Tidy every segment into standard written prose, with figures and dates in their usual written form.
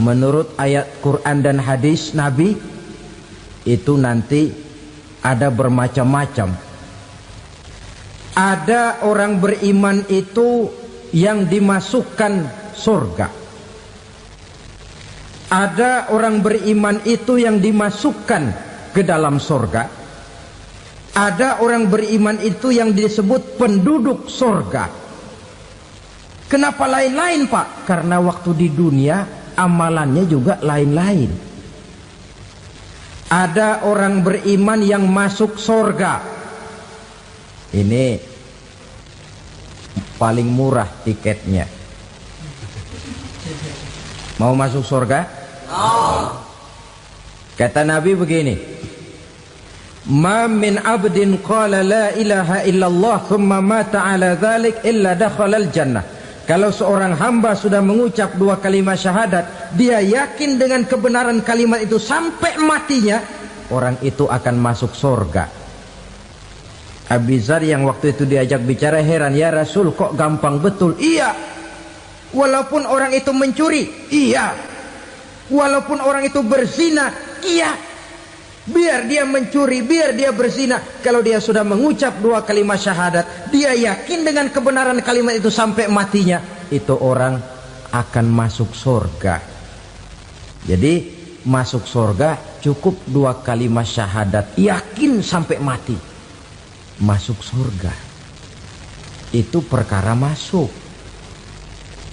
menurut ayat Quran dan hadis Nabi itu nanti ada bermacam-macam. Ada orang beriman itu yang dimasukkan surga. Ada orang beriman itu yang dimasukkan ke dalam surga. Ada orang beriman itu yang disebut penduduk surga. Kenapa lain-lain, Pak? Karena waktu di dunia amalannya juga lain-lain. Ada orang beriman yang masuk surga. Ini paling murah tiketnya. Mau masuk surga? Kata Nabi begini, ma min abdin qala la ilaha illallah thumma mata ala dhalik illa dakhalal jannah. Kalau seorang hamba sudah mengucap dua kalimat syahadat, dia yakin dengan kebenaran kalimat itu sampai matinya, orang itu akan masuk surga. Abi Dzar yang waktu itu diajak bicara heran, ya Rasul kok gampang betul? Iya. Walaupun orang itu mencuri, iya. Walaupun orang itu berzina, iya. Biar dia mencuri, biar dia berzina, kalau dia sudah mengucap dua kalimat syahadat, dia yakin dengan kebenaran kalimat itu sampai matinya, itu orang akan masuk surga. Jadi masuk surga cukup dua kalimat syahadat, yakin sampai mati, masuk surga. Itu perkara masuk.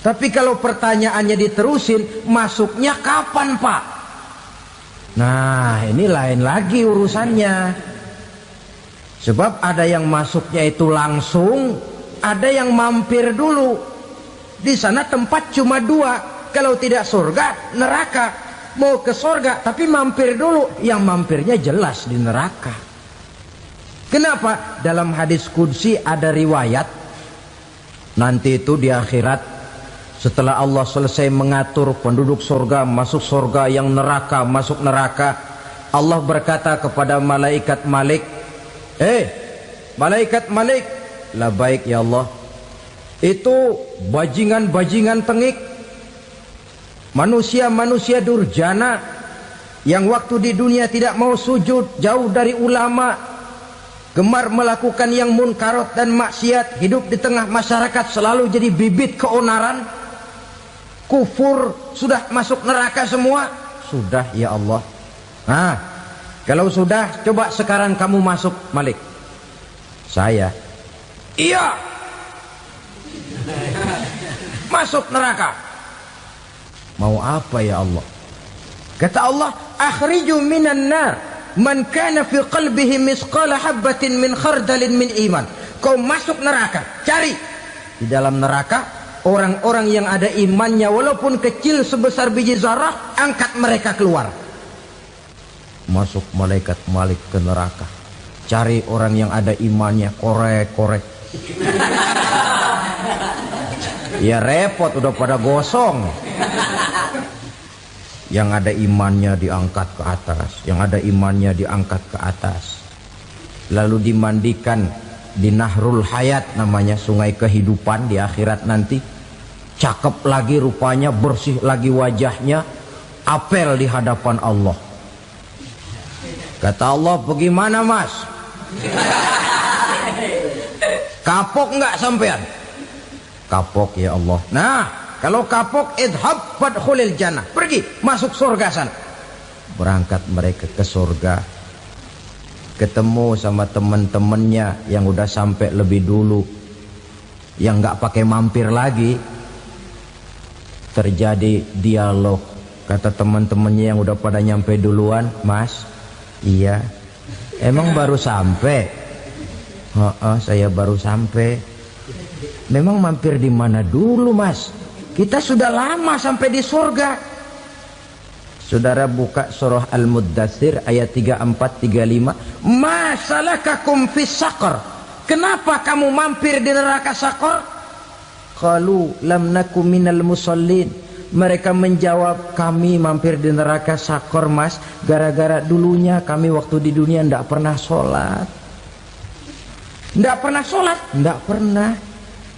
Tapi kalau pertanyaannya diterusin, masuknya kapan, Pak? Nah, ini lain lagi urusannya. Sebab ada yang masuknya itu langsung, ada yang mampir dulu. Di sana tempat cuma dua, kalau tidak surga, neraka. Mau ke surga, tapi mampir dulu. Yang mampirnya jelas di neraka. Kenapa? Dalam hadis qudsi ada riwayat, nanti itu di akhirat, setelah Allah selesai mengatur penduduk surga masuk surga, yang neraka masuk neraka, Allah berkata kepada malaikat Malik, malaikat Malik, labaik ya Allah. Itu bajingan-bajingan tengik, manusia-manusia durjana yang waktu di dunia tidak mau sujud, jauh dari ulama, gemar melakukan yang munkarat dan maksiat, hidup di tengah masyarakat selalu jadi bibit keonaran, kufur, sudah masuk neraka semua. Sudah ya Allah. Nah, kalau sudah, coba sekarang kamu masuk, Malik. Saya, iya, masuk neraka. Mau apa ya Allah? Kata Allah, akhriju minan nar man kana fi qalbihi misqala habbatin min khardalin min iman. Kau masuk neraka, cari di dalam neraka orang-orang yang ada imannya walaupun kecil sebesar biji zarah, angkat mereka keluar. Masuk malaikat Malik ke neraka, cari orang yang ada imannya, korek-korek. Ya repot, udah pada gosong. Yang ada imannya diangkat ke atas, yang ada imannya diangkat ke atas, lalu dimandikan di Nahrul Hayat, namanya sungai kehidupan di akhirat nanti. Cakep lagi rupanya, bersih lagi wajahnya, apel di hadapan Allah. Kata Allah, bagaimana Mas? Kapok nggak sampean? Kapok ya Allah. Nah, kalau kapok, idhab fadkhulil jannah, pergi masuk surga sana. Berangkat mereka ke surga, ketemu sama teman-temannya yang udah sampai lebih dulu, yang nggak pakai mampir lagi. Terjadi dialog. Kata teman-temannya yang udah pada nyampe duluan, Mas, iya, emang baru sampai? Saya baru sampai. Memang mampir di mana dulu, Mas? Kita sudah lama sampai di surga. Saudara buka surah Al-Muddatsir ayat 34-35. Ma salakakum fis saqar? Kenapa kamu mampir di neraka Saqar? Qalu lam nakum minal musallin. Mereka menjawab, kami mampir di neraka Saqar, Mas, gara-gara dulunya kami waktu di dunia tidak pernah sholat. Tidak pernah sholat? Tidak pernah.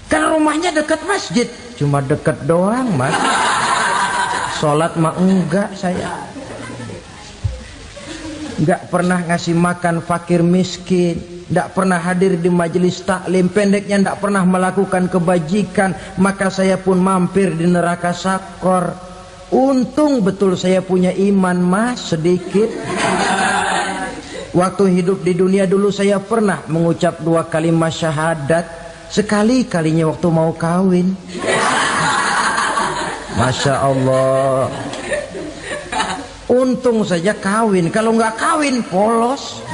Kan rumahnya dekat masjid. Cuma dekat doang, Mas. Sholat mah enggak saya. Enggak pernah ngasih makan fakir miskin, enggak pernah hadir di majelis taklim, pendeknya enggak pernah melakukan kebajikan, maka saya pun mampir di neraka sakor. Untung betul saya punya iman mas sedikit. Waktu hidup di dunia dulu saya pernah mengucap 2 kalimat syahadat, sekali-kalinya waktu mau kawin. Masya Allah. Untung saja kawin, kalau nggak kawin polos.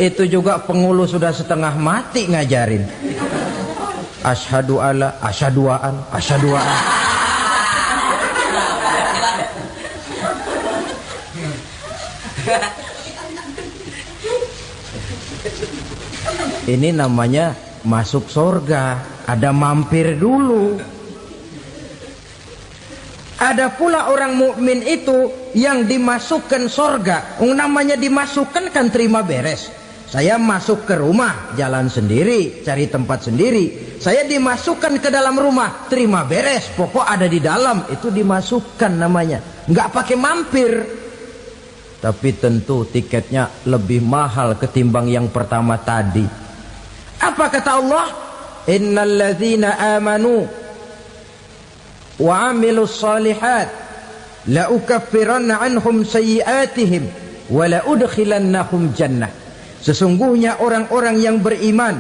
Itu juga pengulu sudah setengah mati ngajarin. Asyhadu alla, asyaduaan, asyaduaan. Ini namanya masuk surga, ada mampir dulu. Ada pula orang mukmin itu yang dimasukkan surga. Namanya dimasukkan kan terima beres. Saya masuk ke rumah, jalan sendiri, cari tempat sendiri. Saya dimasukkan ke dalam rumah, terima beres, pokok ada di dalam, itu dimasukkan namanya. Nggak pakai mampir. Tapi tentu tiketnya lebih mahal ketimbang yang pertama tadi. Apa kata Allah? Innal ladzina amanu wa amilus salihat la ukaffiranna anhum sayyi'atihim wa la udkhilannahum jannah. Sesungguhnya orang-orang yang beriman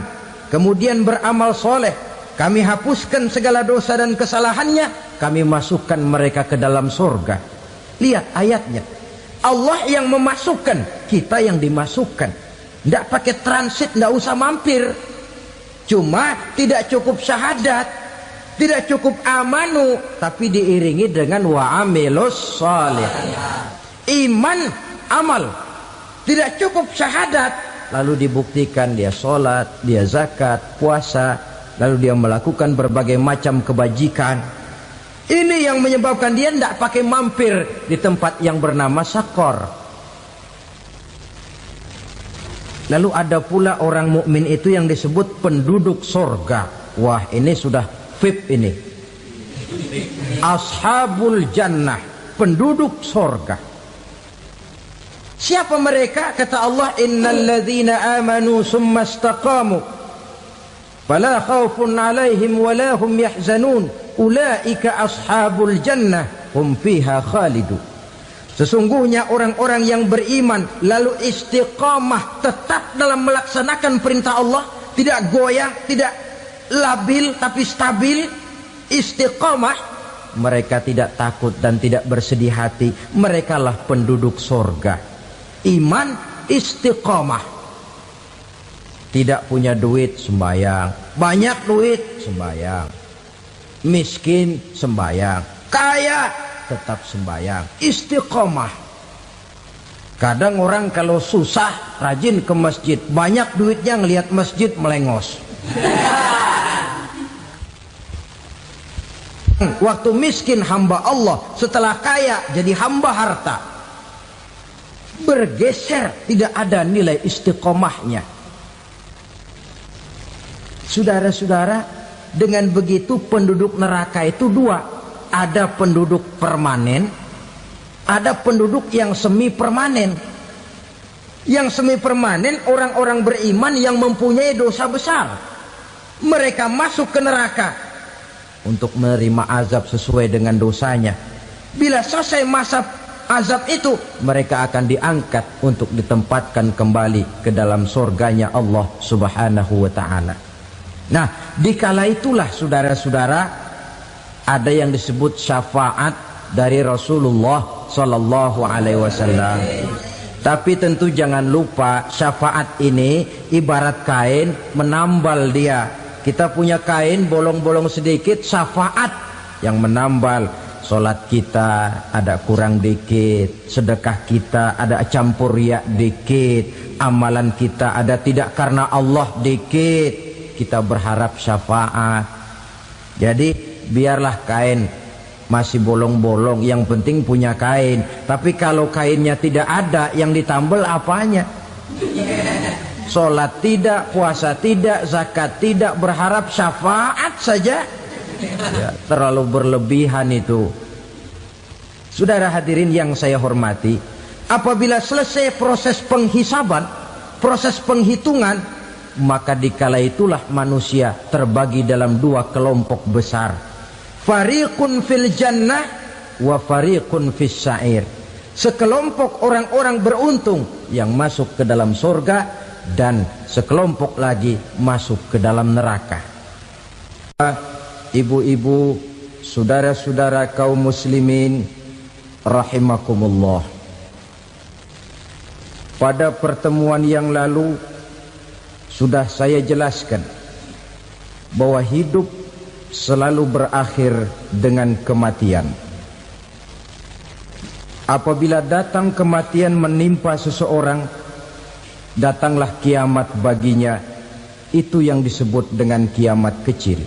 kemudian beramal soleh, kami hapuskan segala dosa dan kesalahannya, kami masukkan mereka ke dalam surga. Lihat ayatnya, Allah yang memasukkan, kita yang dimasukkan. Tidak pakai transit, tidak usah mampir. Cuma tidak cukup syahadat, tidak cukup amanu, tapi diiringi dengan wa'amilus salih. Iman, amal. Tidak cukup syahadat, lalu dibuktikan dia sholat, dia zakat, puasa, lalu dia melakukan berbagai macam kebajikan. Ini yang menyebabkan dia tidak pakai mampir di tempat yang bernama sakor. Lalu ada pula orang mukmin itu yang disebut penduduk surga. Wah, ini sudah VIP ini. Ashabul jannah, penduduk surga. Siapa mereka? Kata Allah, innal ladzina amanu summa istaqamu fala khaufun 'alaihim wala hum yahzanun ulaika ashabul jannah hum fiha khalidun. Sesungguhnya orang-orang yang beriman lalu istiqamah, tetap dalam melaksanakan perintah Allah, tidak goyang, tidak labil tapi stabil, istiqamah, mereka tidak takut dan tidak bersedih hati. Merekalah penduduk surga. Iman, istiqamah. Tidak punya duit, sembahyang. Banyak duit, sembahyang. Miskin, sembahyang. Kaya, tetap sembahyang. Istiqamah. Kadang orang kalau susah rajin ke masjid, banyak duitnya ngelihat masjid melengos. Waktu miskin hamba Allah, setelah kaya jadi hamba harta. Bergeser, tidak ada nilai istiqomahnya. Saudara-saudara, dengan begitu penduduk neraka itu dua. Ada penduduk permanen, ada penduduk yang semi permanen. Yang semi permanen orang-orang beriman yang mempunyai dosa besar. Mereka masuk ke neraka untuk menerima azab sesuai dengan dosanya. Bila selesai masa azab itu, mereka akan diangkat untuk ditempatkan kembali ke dalam surganya Allah Subhanahu wa ta'ala. Nah, dikala itulah saudara-saudara, ada yang disebut syafaat dari Rasulullah Sallallahu Alaihi Wasallam. Tapi tentu jangan lupa, syafaat ini ibarat kain menambal dia. Kita punya kain bolong-bolong sedikit, syafaat yang menambal. Solat kita ada kurang dikit, sedekah kita ada campur riak dikit, amalan kita ada tidak karena Allah dikit, kita berharap syafaat. Jadi biarlah kain masih bolong-bolong, yang penting punya kain. Tapi kalau kainnya tidak ada, yang ditambal apanya? Sholat tidak, puasa tidak, zakat tidak, berharap syafaat saja. Ya, terlalu berlebihan itu. Saudara hadirin yang saya hormati, apabila selesai proses penghisaban, proses penghitungan, maka dikala itulah manusia terbagi dalam dua kelompok besar. Fariqun fil jannah wa fariqun fis sa'ir. Sekelompok orang-orang beruntung yang masuk ke dalam surga, dan sekelompok lagi masuk ke dalam neraka. Ibu-ibu, saudara-saudara kaum muslimin rahimakumullah. Pada pertemuan yang lalu sudah saya jelaskan bahwa hidup selalu berakhir dengan kematian. Apabila datang kematian menimpa seseorang, datanglah kiamat baginya. Itu yang disebut dengan kiamat kecil.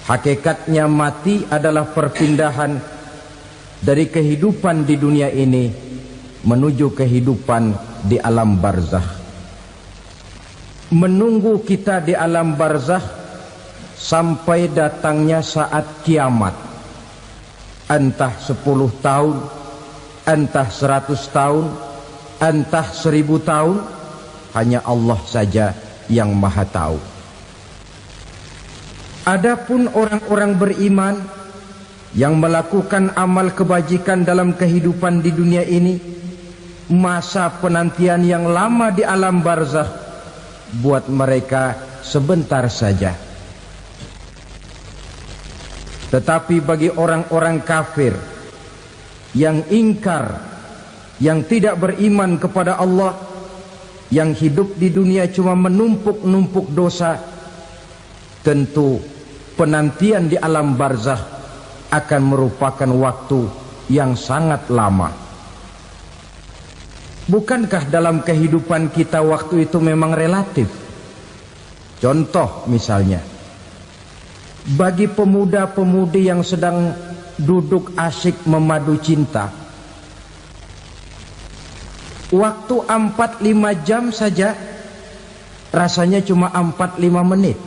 Hakikatnya mati adalah perpindahan dari kehidupan di dunia ini menuju kehidupan di alam barzakh. Menunggu kita di alam barzakh sampai datangnya saat kiamat. Entah 10 tahun, entah 100 tahun, entah 1000 tahun, hanya Allah saja yang maha tahu. Adapun orang-orang beriman yang melakukan amal kebajikan dalam kehidupan di dunia ini, masa penantian yang lama di alam barzakh buat mereka sebentar saja. Tetapi bagi orang-orang kafir yang ingkar, yang tidak beriman kepada Allah, yang hidup di dunia cuma menumpuk-numpuk dosa, tentu penantian di alam barzakh akan merupakan waktu yang sangat lama. Bukankah dalam kehidupan kita waktu itu memang relatif? Contoh misalnya, bagi pemuda-pemudi yang sedang duduk asyik memadu cinta, waktu 4-5 jam saja rasanya cuma 4-5 menit.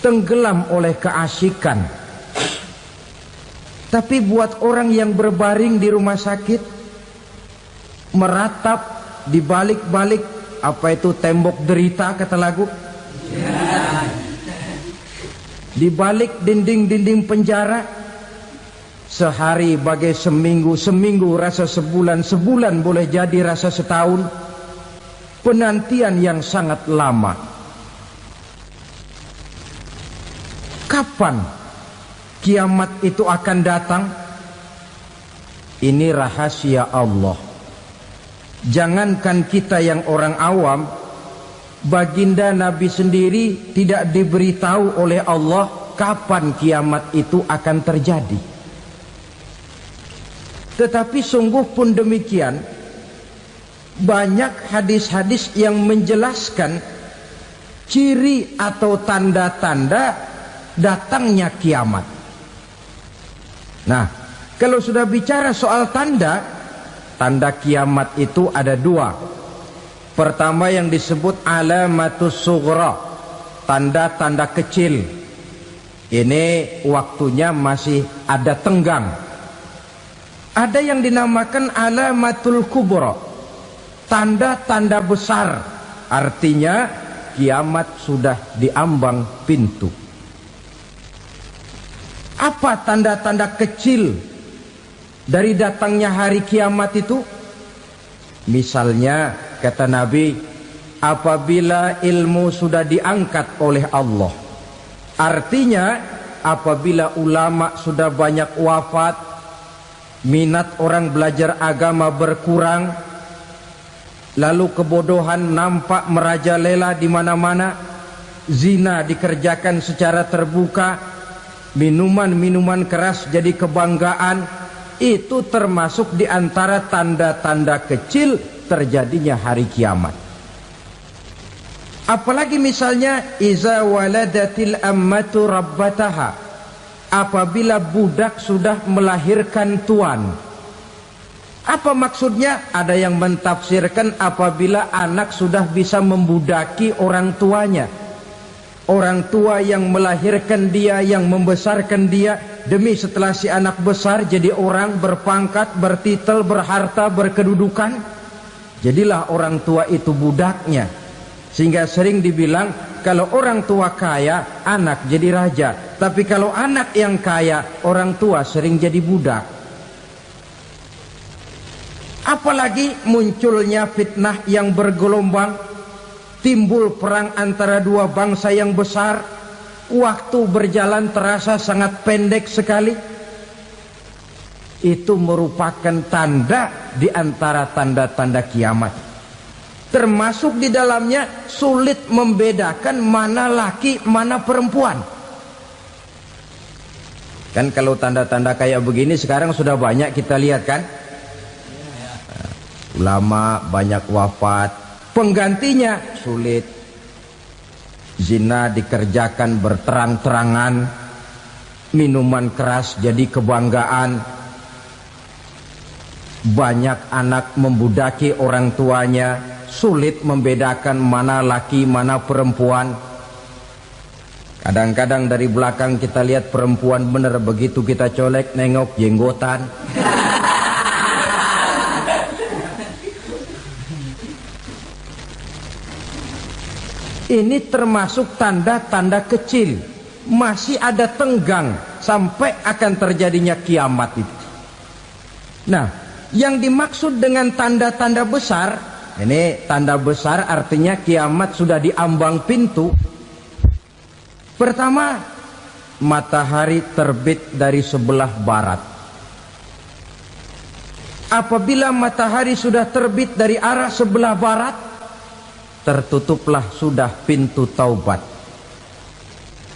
Tenggelam oleh keasikan. Tapi buat orang yang berbaring di rumah sakit, meratap di balik-balik apa itu tembok derita kata lagu, di balik dinding-dinding penjara, sehari bagai seminggu, seminggu rasa sebulan, sebulan boleh jadi rasa setahun. Penantian yang sangat lama. Kapan kiamat itu akan datang? Ini rahasia Allah. Jangankan kita yang orang awam, baginda Nabi sendiri tidak diberitahu oleh Allah kapan kiamat itu akan terjadi. Tetapi sungguh pun demikian, banyak hadis-hadis yang menjelaskan ciri atau tanda-tanda datangnya kiamat. Nah, kalau sudah bicara soal tanda, tanda kiamat itu ada dua. Pertama yang disebut alamatus sughra, tanda-tanda kecil. Ini waktunya masih ada tenggang. Ada yang dinamakan alamatul kubra, tanda-tanda besar. Artinya kiamat sudah diambang pintu. Apa tanda-tanda kecil dari datangnya hari kiamat itu? Misalnya kata Nabi, apabila ilmu sudah diangkat oleh Allah. Artinya apabila ulama sudah banyak wafat, minat orang belajar agama berkurang, lalu kebodohan nampak merajalela di mana-mana, zina dikerjakan secara terbuka, minuman-minuman keras jadi kebanggaan, itu termasuk di antara tanda-tanda kecil terjadinya hari kiamat. Apalagi misalnya iza waladatil ammatu rabbataha, apabila budak sudah melahirkan tuan. Apa maksudnya? Ada yang mentafsirkan apabila anak sudah bisa membudaki orang tuanya. Orang tua yang melahirkan dia, yang membesarkan dia, demi setelah si anak besar jadi orang berpangkat, bertitel, berharta, berkedudukan, jadilah orang tua itu budaknya. Sehingga sering dibilang kalau orang tua kaya, anak jadi raja. Tapi kalau anak yang kaya, orang tua sering jadi budak. Apalagi munculnya fitnah yang bergelombang, timbul perang antara dua bangsa yang besar, waktu berjalan terasa sangat pendek sekali. Itu merupakan tanda di antara tanda-tanda kiamat. Termasuk di dalamnya sulit membedakan mana laki, mana perempuan. Kan kalau tanda-tanda kayak begini sekarang sudah banyak kita lihat kan. Ulama banyak wafat, penggantinya sulit. Zina dikerjakan berterang-terangan, minuman keras jadi kebanggaan. Banyak anak membudaki orang tuanya, sulit membedakan mana laki mana perempuan. Kadang-kadang dari belakang kita lihat perempuan bener, begitu kita colek nengok jenggotan. Ini termasuk tanda-tanda kecil. Masih ada tenggang sampai akan terjadinya kiamat itu. Nah, yang dimaksud dengan tanda-tanda besar, ini tanda besar artinya kiamat sudah diambang pintu. Pertama, matahari terbit dari sebelah barat. Apabila matahari sudah terbit dari arah sebelah barat, tertutuplah sudah pintu taubat.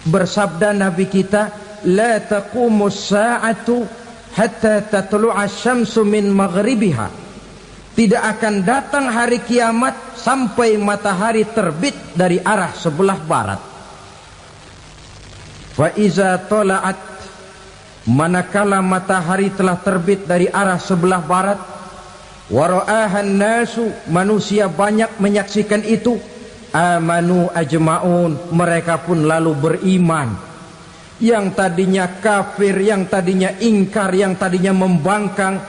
Bersabda Nabi kita, la taqumus sa'atu hatta tatlu'a syamsu min maghribiha. Tidak akan datang hari kiamat sampai matahari terbit dari arah sebelah barat. Fa iza tala'at, manakala matahari telah terbit dari arah sebelah barat, wara'ahan nasu, manusia banyak menyaksikan itu, amanu ajma'un, mereka pun lalu beriman. Yang tadinya kafir, yang tadinya ingkar, yang tadinya membangkang,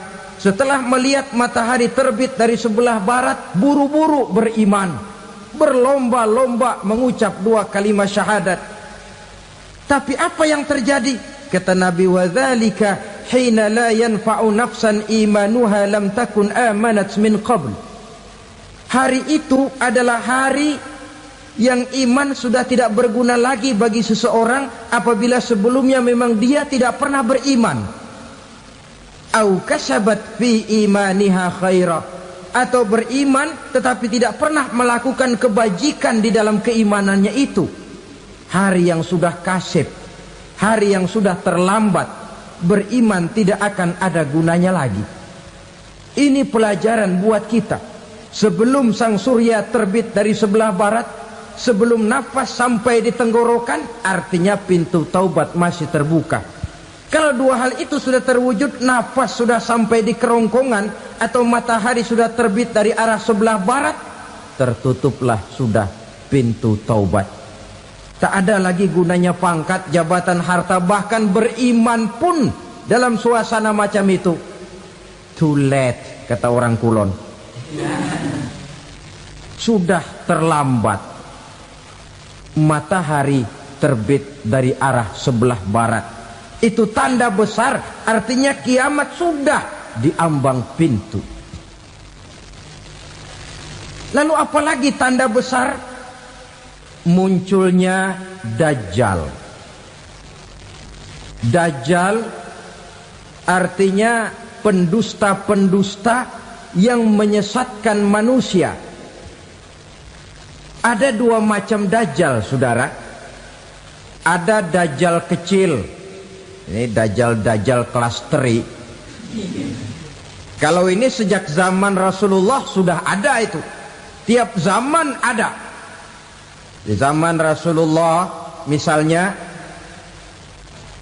setelah melihat matahari terbit dari sebelah barat, buru-buru beriman, berlomba-lomba mengucap dua kalimat syahadat. Tapi apa yang terjadi? Kata Nabi, wadzalika hina la yanfa'u nafsan imanuha lam takun amanat min qabl. Hari itu adalah hari yang iman sudah tidak berguna lagi bagi seseorang apabila sebelumnya memang dia tidak pernah beriman. Au kasabat fi imaniha khaira, atau beriman tetapi tidak pernah melakukan kebajikan di dalam keimanannya itu. Hari yang sudah kasib, hari yang sudah terlambat, beriman tidak akan ada gunanya lagi. Ini pelajaran buat kita. Sebelum sang surya terbit dari sebelah barat, sebelum nafas sampai di tenggorokan, artinya pintu taubat masih terbuka. Kalau dua hal itu sudah terwujud, nafas sudah sampai di kerongkongan, atau matahari sudah terbit dari arah sebelah barat, tertutuplah sudah pintu taubat. Tak ada lagi gunanya pangkat, jabatan, harta, bahkan beriman pun dalam suasana macam itu. Too late, kata orang Kulon. Sudah terlambat. Matahari terbit dari arah sebelah barat. Itu tanda besar, artinya kiamat sudah diambang pintu. Lalu apalagi tanda besar? Munculnya Dajjal. Dajjal artinya pendusta-pendusta yang menyesatkan manusia. Ada dua macam Dajjal, saudara. Ada Dajjal kecil. Ini Dajjal kelas 3. Kalau ini sejak zaman Rasulullah sudah ada itu. Tiap zaman ada. Di zaman Rasulullah misalnya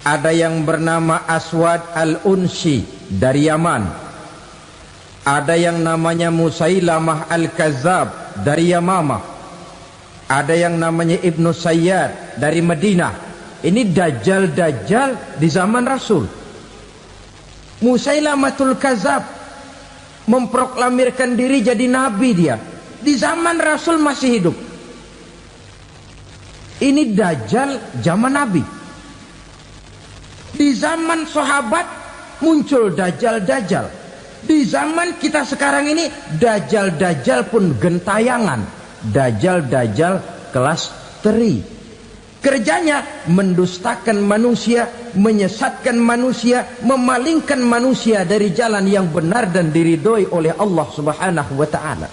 ada yang bernama Aswad al-Unsi dari Yaman. Ada yang namanya Musailamah Al-Kazzab dari Yamamah. Ada yang namanya Ibnu Sayyad dari Madinah. Ini dajjal-dajjal di zaman Rasul. Musailamatul Kazzab memproklamirkan diri jadi nabi dia. Di zaman Rasul masih hidup. Ini dajjal zaman Nabi. Di zaman sahabat muncul dajjal-dajjal. Di zaman kita sekarang ini dajjal-dajjal pun gentayangan. Dajjal-dajjal kelas teri. Kerjanya mendustakan manusia, menyesatkan manusia, memalingkan manusia dari jalan yang benar dan diridhoi oleh Allah Subhanahu wa taala.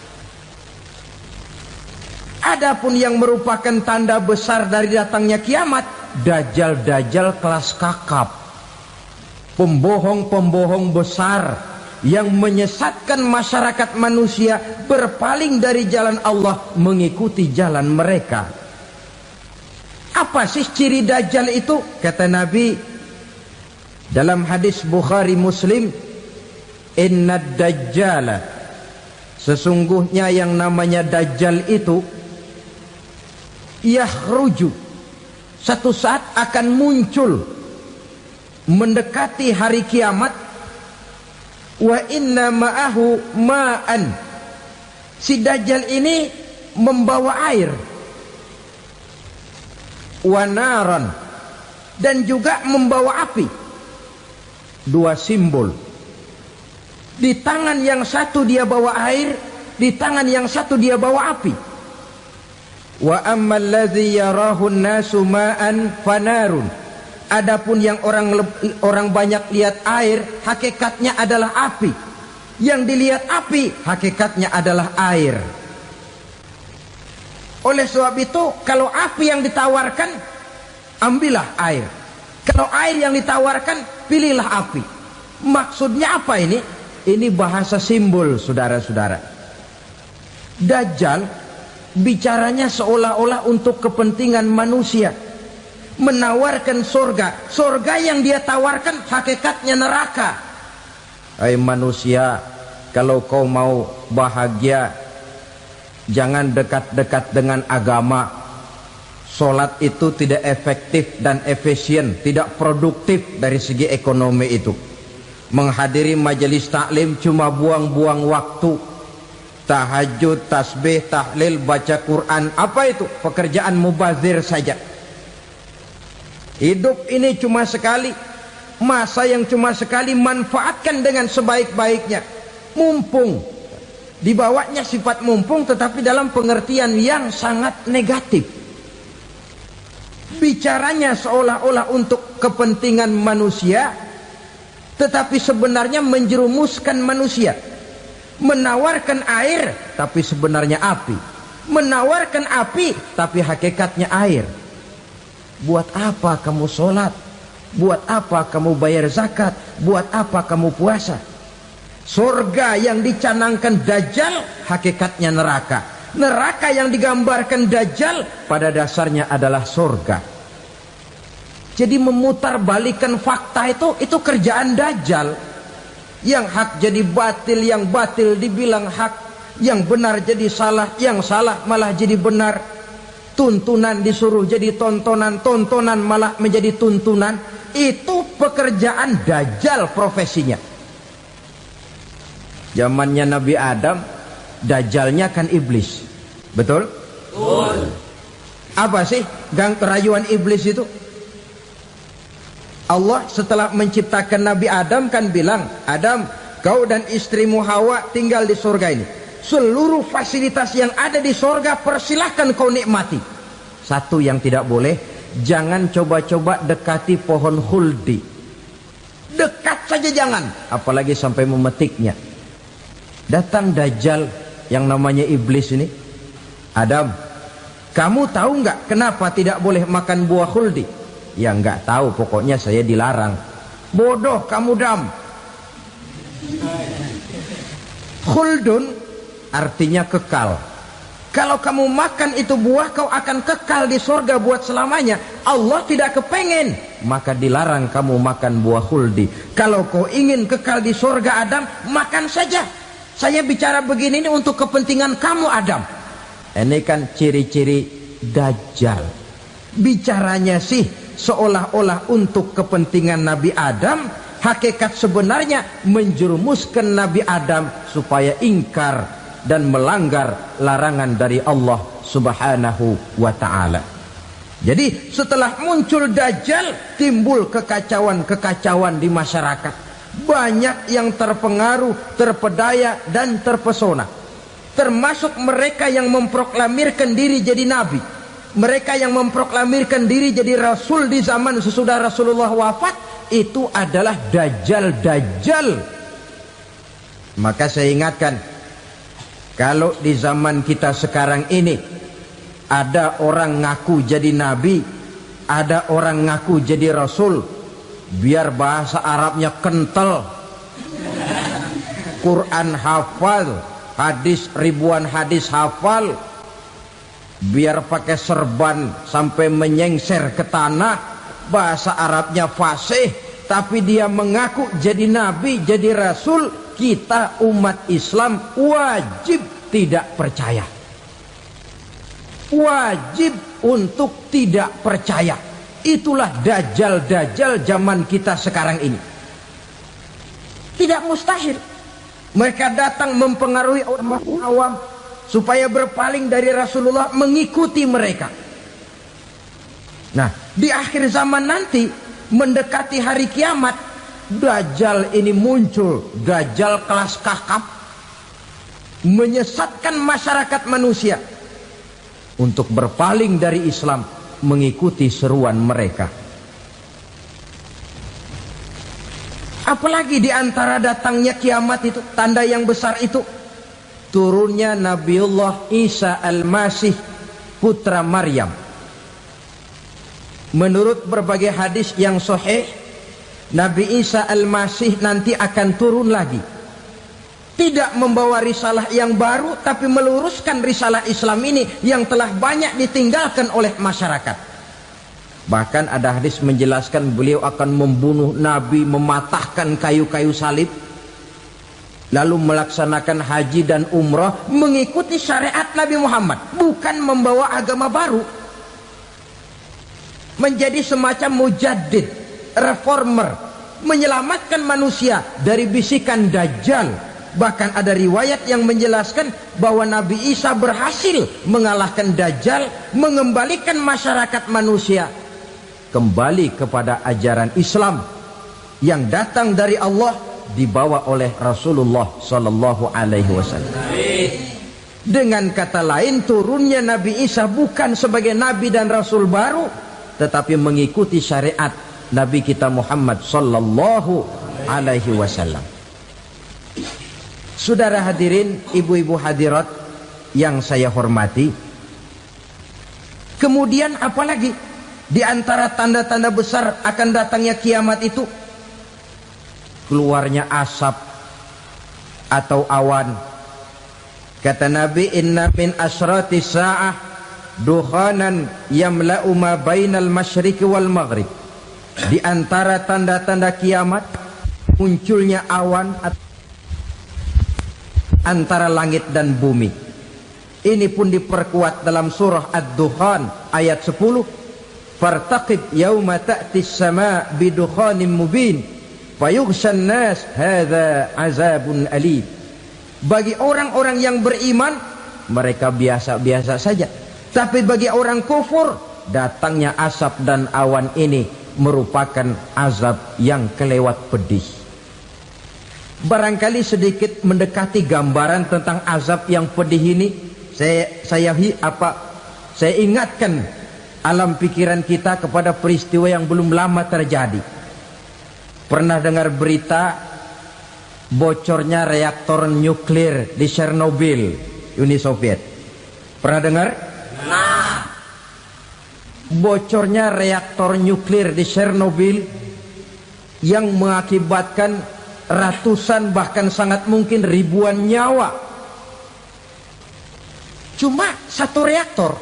Adapun yang merupakan tanda besar dari datangnya kiamat, dajjal-dajjal kelas kakap. Pembohong-pembohong besar yang menyesatkan masyarakat manusia berpaling dari jalan Allah mengikuti jalan mereka. Apa sih ciri dajjal itu? Kata Nabi dalam hadis Bukhari Muslim, "Innad dajjala", sesungguhnya yang namanya dajjal itu yakhruju, satu saat akan muncul mendekati hari kiamat. Wa inna ma'ahu ma'an, si dajjal ini membawa air. Wa naran, dan juga membawa api. Dua simbol. Di tangan yang satu dia bawa air, di tangan yang satu dia bawa api. Wa ammal ladzi yarahu an-nasu ma'an fanarun, adapun yang orang banyak lihat air, hakikatnya adalah api. Yang dilihat api, hakikatnya adalah air. Oleh sebab itu, kalau api yang ditawarkan, ambillah air. Kalau air yang ditawarkan, pilihlah api. Maksudnya apa ini? Ini bahasa simbol, saudara-saudara. Dajjal bicaranya seolah-olah untuk kepentingan manusia, menawarkan surga. Surga yang dia tawarkan hakikatnya neraka. Hai manusia, kalau kau mau bahagia, jangan dekat-dekat dengan agama. Solat itu tidak efektif dan efisien, tidak produktif dari segi ekonomi itu. Menghadiri majelis taklim cuma buang-buang waktu. Tahajud, tasbih, tahlil, baca Quran, apa itu? Pekerjaan mubazir saja. Hidup ini cuma sekali, masa yang cuma sekali, manfaatkan dengan sebaik-baiknya. Mumpung, dibawanya sifat mumpung, tetapi dalam pengertian yang sangat negatif. Bicaranya seolah-olah untuk kepentingan manusia, tetapi sebenarnya menjerumuskan manusia. Menawarkan air, tapi sebenarnya api. Menawarkan api, tapi hakikatnya air. Buat apa kamu sholat? Buat apa kamu bayar zakat? Buat apa kamu puasa? Surga yang dicanangkan Dajjal, hakikatnya neraka. Neraka yang digambarkan Dajjal, pada dasarnya adalah surga. Jadi memutarbalikkan fakta itu kerjaan Dajjal. Yang hak jadi batil, yang batil dibilang hak, yang benar jadi salah, yang salah malah jadi benar. Tuntunan disuruh jadi tontonan, tontonan malah menjadi tuntunan. Itu pekerjaan Dajjal profesinya. Zamannya Nabi Adam, Dajjalnya kan iblis. Betul? Betul. Apa sih gang kerayuan iblis itu? Allah setelah menciptakan Nabi Adam kan bilang, Adam, kau dan istrimu Hawa tinggal di surga ini. Seluruh fasilitas yang ada di surga persilahkan kau nikmati. Satu yang tidak boleh, jangan coba-coba dekati pohon khuldi. Dekat saja jangan, apalagi sampai memetiknya. Datang Dajjal yang namanya iblis ini. Adam, kamu tahu nggak kenapa tidak boleh makan buah khuldi? Ya nggak tahu, pokoknya saya dilarang. Bodoh kamu Dam. Khuldun artinya kekal. Kalau kamu makan itu buah, kau akan kekal di surga buat selamanya. Allah tidak kepengen, maka dilarang kamu makan buah khuldi. Kalau kau ingin kekal di surga Adam, makan saja. Saya bicara begini ini untuk kepentingan kamu Adam. Ini kan ciri-ciri Dajjal. Bicaranya sih seolah-olah untuk kepentingan Nabi Adam, hakikat sebenarnya menjerumuskan Nabi Adam supaya ingkar dan melanggar larangan dari Allah Subhanahu wa ta'ala. Jadi setelah muncul Dajjal, timbul kekacauan-kekacauan di masyarakat. Banyak yang terpengaruh, terpedaya dan terpesona. Termasuk mereka yang memproklamirkan diri jadi nabi. Mereka yang memproklamirkan diri jadi rasul di zaman sesudah Rasulullah wafat, itu adalah Dajjal-Dajjal. Maka saya ingatkan, kalau di zaman kita sekarang ini ada orang ngaku jadi nabi, ada orang ngaku jadi rasul, biar bahasa Arabnya kental, Quran hafal, hadis ribuan hadis hafal, biar pakai serban sampai menyengser ke tanah, bahasa Arabnya fasih, tapi dia mengaku jadi nabi, jadi rasul, kita umat Islam wajib tidak percaya. Wajib untuk tidak percaya. Itulah Dajjal-Dajjal zaman kita sekarang ini. Tidak mustahil mereka datang mempengaruhi orang awam supaya berpaling dari Rasulullah, mengikuti mereka. Nah, di akhir zaman nanti, mendekati hari kiamat, Dajjal ini muncul. Dajjal kelas kakap, menyesatkan masyarakat manusia untuk berpaling dari Islam, mengikuti seruan mereka. Apalagi di antara datangnya kiamat itu, tanda yang besar itu, turunnya Nabiullah Isa Al-Masih, putra Maryam. Menurut berbagai hadis yang sahih, Nabi Isa Al-Masih nanti akan turun lagi. Tidak membawa risalah yang baru, tapi meluruskan risalah Islam ini yang telah banyak ditinggalkan oleh masyarakat. Bahkan ada hadis menjelaskan beliau akan membunuh Nabi, mematahkan kayu-kayu salib, lalu melaksanakan haji dan umrah mengikuti syariat Nabi Muhammad, bukan membawa agama baru. Menjadi semacam mujaddid, reformer, menyelamatkan manusia dari bisikan Dajjal. Bahkan ada riwayat yang menjelaskan bahwa Nabi Isa berhasil mengalahkan Dajjal, mengembalikan masyarakat manusia kembali kepada ajaran Islam yang datang dari Allah, dibawa oleh Rasulullah sallallahu alaihi wasallam. Dengan kata lain, turunnya Nabi Isa bukan sebagai nabi dan rasul baru, tetapi mengikuti syariat Nabi kita Muhammad sallallahu alaihi wasallam. Saudara hadirin, ibu-ibu hadirat yang saya hormati, kemudian apalagi di antara tanda-tanda besar akan datangnya kiamat itu? Keluarnya asap atau awan. Kata Nabi, inna min asyrati sa'ah dukhanan yamla'u ma bainal masyriqi wal maghrib. Di antara tanda-tanda kiamat, munculnya awan antara langit dan bumi. Ini pun diperkuat dalam surah Ad-Dukhan ayat 10. Fartaqib yauma ta'tis sama' bidukhanin mubin fayughshan nas hadza azabun alim. Bagi orang-orang yang beriman, mereka biasa-biasa saja. Tapi bagi orang kufur, datangnya asap dan awan ini merupakan azab yang kelewat pedih. Barangkali sedikit mendekati gambaran tentang azab yang pedih ini, saya ingatkan alam pikiran kita kepada peristiwa yang belum lama terjadi. Pernah dengar berita bocornya reaktor nuklir di Chernobyl, Uni Soviet? Pernah dengar? Nah, bocornya reaktor nuklir di Chernobyl yang mengakibatkan ratusan bahkan sangat mungkin ribuan nyawa. Cuma satu reaktor.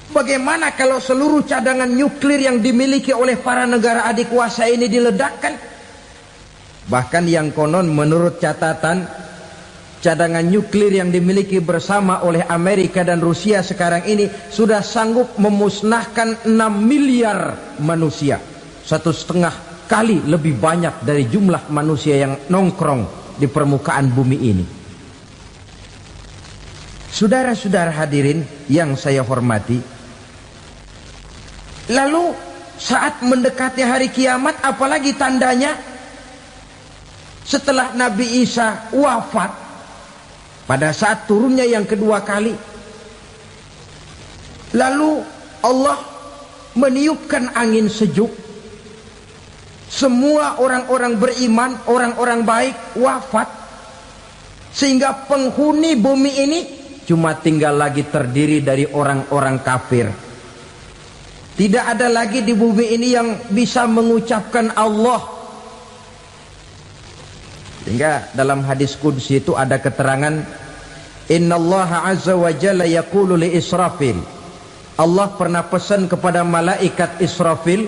Bagaimana kalau seluruh cadangan nuklir yang dimiliki oleh para negara adikuasa ini diledakkan? Bahkan yang konon menurut catatan cadangan nuklir yang dimiliki bersama oleh Amerika dan Rusia sekarang ini sudah sanggup memusnahkan 6 miliar manusia, 1,5 kali lebih banyak dari jumlah manusia yang nongkrong di permukaan bumi ini. Saudara-saudara hadirin yang saya hormati, lalu saat mendekati hari kiamat, apalagi tandanya setelah Nabi Isa wafat, pada saat turunnya yang kedua kali, lalu Allah meniupkan angin sejuk. Semua orang-orang beriman, orang-orang baik wafat, sehingga penghuni bumi ini cuma tinggal lagi terdiri dari orang-orang kafir. Tidak ada lagi di bumi ini yang bisa mengucapkan Allah. Sehingga dalam hadis qudsi itu ada keterangan, innallaha azza wa jalla yaqulu li Israfil. Allah pernah pesan kepada malaikat Israfil,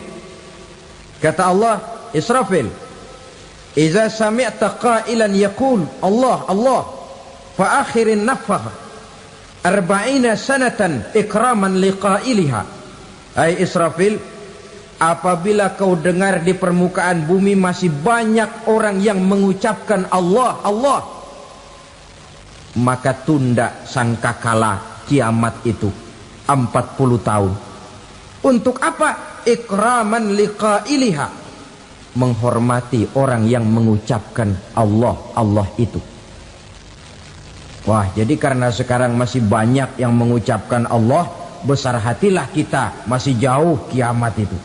kata Allah, Israfil, idza sami'ta qailan yaqul Allah Allah fa akhirin nafakh 40 sanatan ikraman liqailiha. Hai Israfil, apabila kau dengar di permukaan bumi masih banyak orang yang mengucapkan Allah Allah, maka tunda sangkakala kiamat itu 40 tahun. Untuk apa? Ikraman liqailiha, menghormati orang yang mengucapkan Allah Allah itu. Wah, jadi karena sekarang masih banyak yang mengucapkan Allah, besar hatilah kita, masih jauh kiamat itu.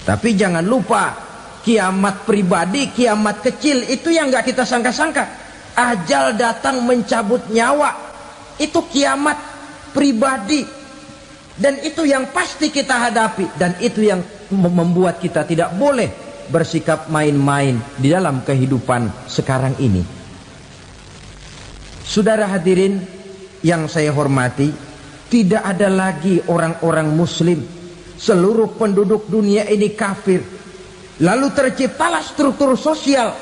Tapi jangan lupa, kiamat pribadi, kiamat kecil itu yang gak kita sangka-sangka. Ajal datang mencabut nyawa, itu kiamat pribadi. Dan itu yang pasti kita hadapi. Dan itu yang membuat kita tidak boleh bersikap main-main di dalam kehidupan sekarang ini. Saudara hadirin yang saya hormati, tidak ada lagi orang-orang muslim. Seluruh penduduk dunia ini kafir. Lalu terciptalah struktur sosial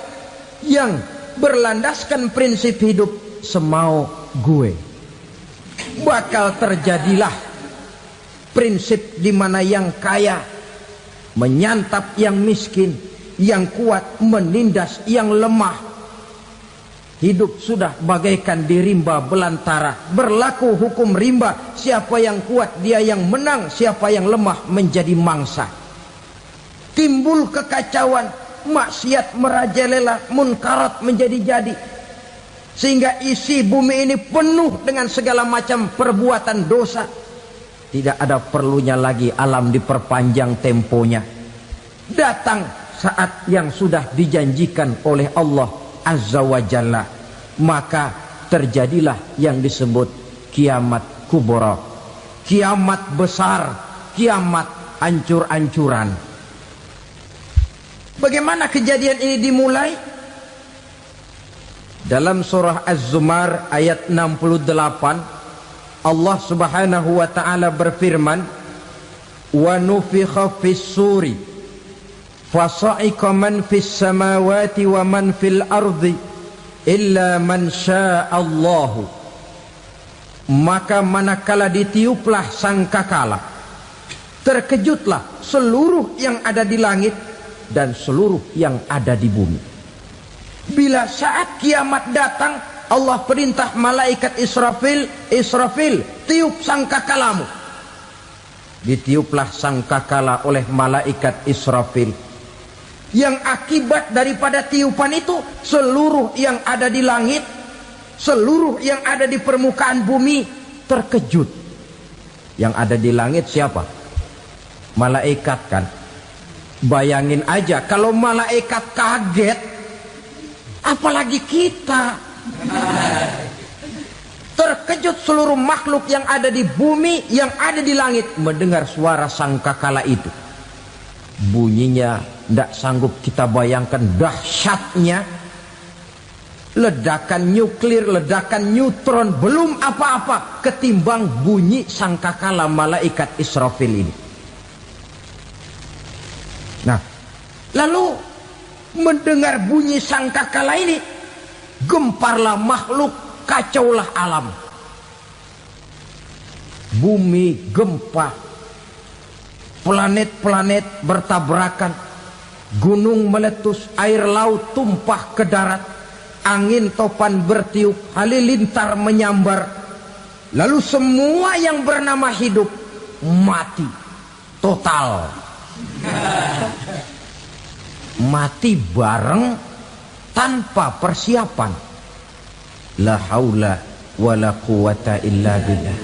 yang berlandaskan prinsip hidup semau gue. Bakal terjadilah prinsip di mana yang kaya menyantap yang miskin, yang kuat menindas yang lemah. Hidup sudah bagaikan di rimba belantara. Berlaku hukum rimba. Siapa yang kuat dia yang menang, siapa yang lemah menjadi mangsa. Timbul kekacauan, maksiat merajalela, munkarat menjadi-jadi. Sehingga isi bumi ini penuh dengan segala macam perbuatan dosa. Tidak ada perlunya lagi alam diperpanjang temponya. Datang saat yang sudah dijanjikan oleh Allah Azza wa Jalla, maka terjadilah yang disebut kiamat kubra, kiamat besar, kiamat ancur-ancuran. Bagaimana kejadian ini dimulai? Dalam surah Az-Zumar ayat 68, Allah Subhanahu wa taala berfirman, wa nufikha fis suri fasa'iqa man fis samawati wa man fil ardi illa man sya'allahu. Maka manakala ditiuplah sangkakala, terkejutlah seluruh yang ada di langit dan seluruh yang ada di bumi. Bila saat kiamat datang, Allah perintah malaikat Israfil, Israfil, tiup sangkakalamu. Ditiuplah sangkakala oleh malaikat Israfil. Yang akibat daripada tiupan itu, seluruh yang ada di langit, seluruh yang ada di permukaan bumi terkejut. Yang ada di langit siapa? Malaikat kan. Bayangin aja kalau malaikat kaget, apalagi kita. Terkejut seluruh makhluk yang ada di bumi, yang ada di langit mendengar suara sangkakala itu. Bunyinya tidak sanggup kita bayangkan dahsyatnya. Ledakan nuklir, ledakan neutron, belum apa-apa ketimbang bunyi sangkakala malaikat Israfil ini. Nah, lalu mendengar bunyi sangkakala ini, gemparlah makhluk, kacaulah alam. Bumi gempa, planet-planet bertabrakan, gunung meletus, air laut tumpah ke darat, angin topan bertiup, halilintar menyambar. Lalu semua yang bernama hidup mati total. Mati bareng tanpa persiapan. La haula wala quwata illa billah.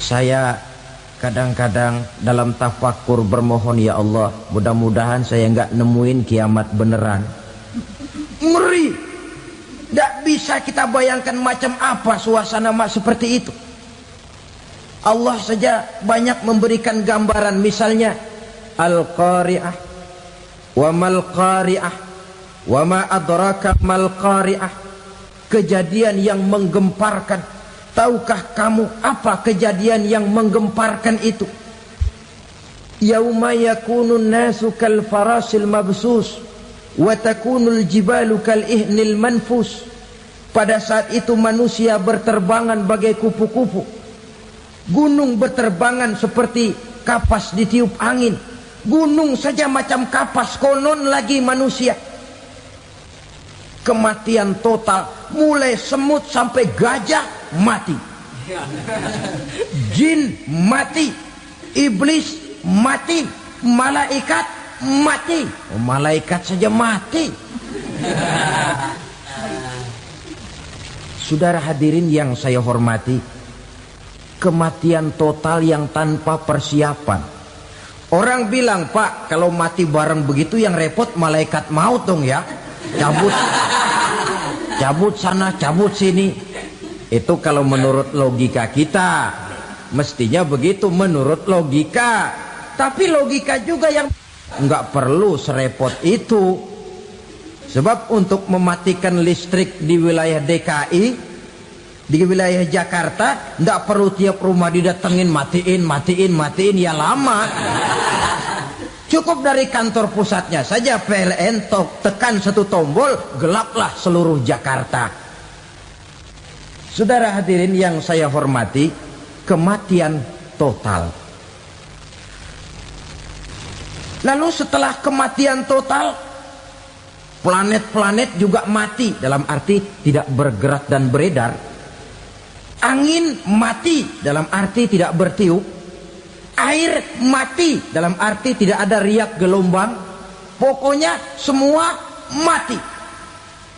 Saya kadang-kadang dalam tafakur bermohon, ya Allah, mudah-mudahan saya enggak nemuin kiamat beneran. Ngeri. Tidak bisa kita bayangkan macam apa suasana seperti itu. Allah saja banyak memberikan gambaran, misalnya Al-Qari'ah, wa mal qari'ah, wa ma adraka mal qari'ah. Kejadian yang menggemparkan. Tahukah kamu apa kejadian yang menggemparkan itu? Yauma yakunun nasu kal farasil mabsus wa takunul jibalu kal ihnil manfus. Pada saat itu manusia berterbangan bagai kupu-kupu, gunung berterbangan seperti kapas ditiup angin. Gunung saja macam kapas, konon lagi manusia. Kematian total, mulai semut sampai gajah mati, jin mati, iblis mati, malaikat mati. Malaikat saja mati. Saudara hadirin yang saya hormati, kematian total yang tanpa persiapan. Orang bilang, Pak, kalau mati bareng begitu yang repot malaikat maut dong ya. Cabut sana, cabut sini. Itu kalau menurut logika kita, mestinya begitu menurut logika. Tapi logika juga yang nggak perlu serepot itu. Sebab untuk mematikan listrik di wilayah DKI, di wilayah Jakarta, nggak perlu tiap rumah didatengin, matiin, ya lama. Cukup dari kantor pusatnya saja PLN, tekan satu tombol, gelaplah seluruh Jakarta. Saudara hadirin yang saya hormati, kematian total. Lalu setelah kematian total, planet-planet juga mati, dalam arti tidak bergerak dan beredar. Angin mati, dalam arti tidak bertiup. Air mati, dalam arti tidak ada riak gelombang. Pokoknya semua mati.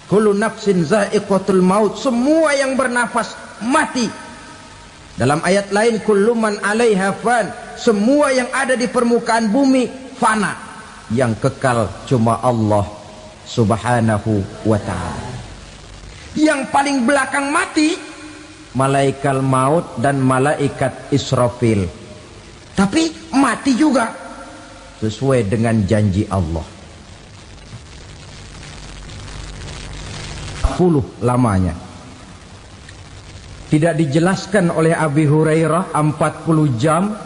Kullu nafsin za'iqatul maut. Semua yang bernafas mati. Dalam ayat lain, kullu man 'alaiha fan. Semua yang ada di permukaan bumi fana. Yang kekal cuma Allah Subhanahu wa ta'ala. Yang paling belakang mati malaikat maut dan malaikat Israfil. Tapi mati juga sesuai dengan janji Allah. 10 lamanya. Tidak dijelaskan oleh Abi Hurairah 40 jam,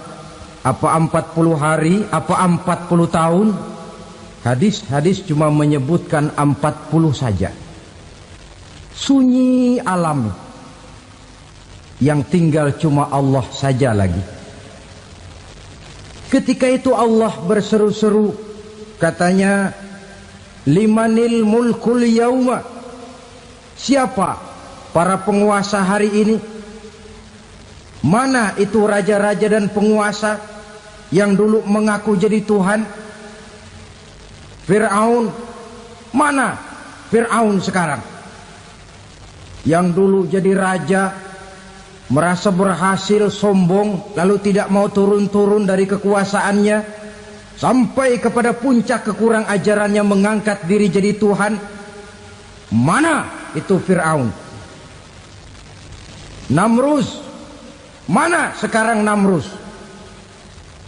apa 40 hari, apa 40 tahun. Hadis-hadis cuma menyebutkan 40 saja. Sunyi alam, yang tinggal cuma Allah saja lagi. Ketika itu Allah berseru-seru, katanya, limanil mulkul yauma. Siapa para penguasa hari ini? Mana itu raja-raja dan penguasa yang dulu mengaku jadi Tuhan? Fir'aun. Mana Fir'aun sekarang? Yang dulu jadi raja, merasa berhasil, sombong, lalu tidak mau turun-turun dari kekuasaannya, sampai kepada puncak kekurang ajarannya mengangkat diri jadi Tuhan. Mana itu Fir'aun? Namrus. Mana sekarang Namrus?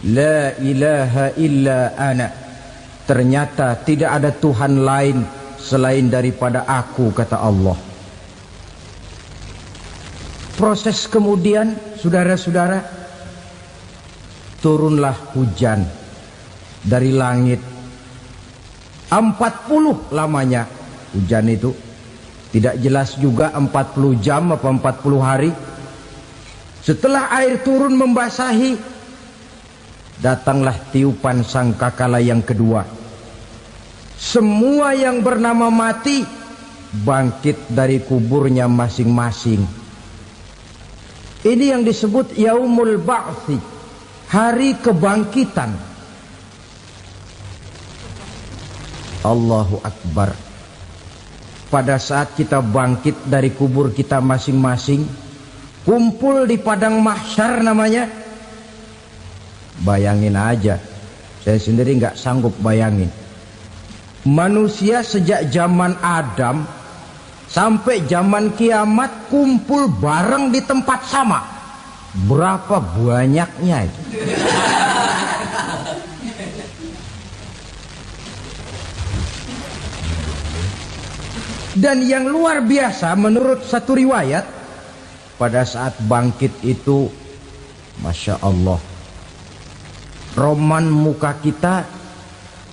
La ilaha illa ana. Ternyata tidak ada Tuhan lain selain daripada aku, kata Allah. Proses kemudian, saudara-saudara, turunlah hujan dari langit. 40 lamanya hujan itu. Tidak jelas juga 40 jam apa 40 hari. Setelah air turun membasahi, datanglah tiupan sangkakala yang kedua. Semua yang bernama mati bangkit dari kuburnya masing-masing. Ini yang disebut Yaumul Ba'thi, hari kebangkitan. Allahu Akbar. Pada saat kita bangkit dari kubur kita masing-masing, kumpul di padang mahsyar namanya. Bayangin aja, saya sendiri nggak sanggup bayangin. Manusia sejak zaman Adam sampai zaman kiamat kumpul bareng di tempat sama. Berapa banyaknya itu? Dan yang luar biasa menurut satu riwayat, pada saat bangkit itu, Masya Allah, roman muka kita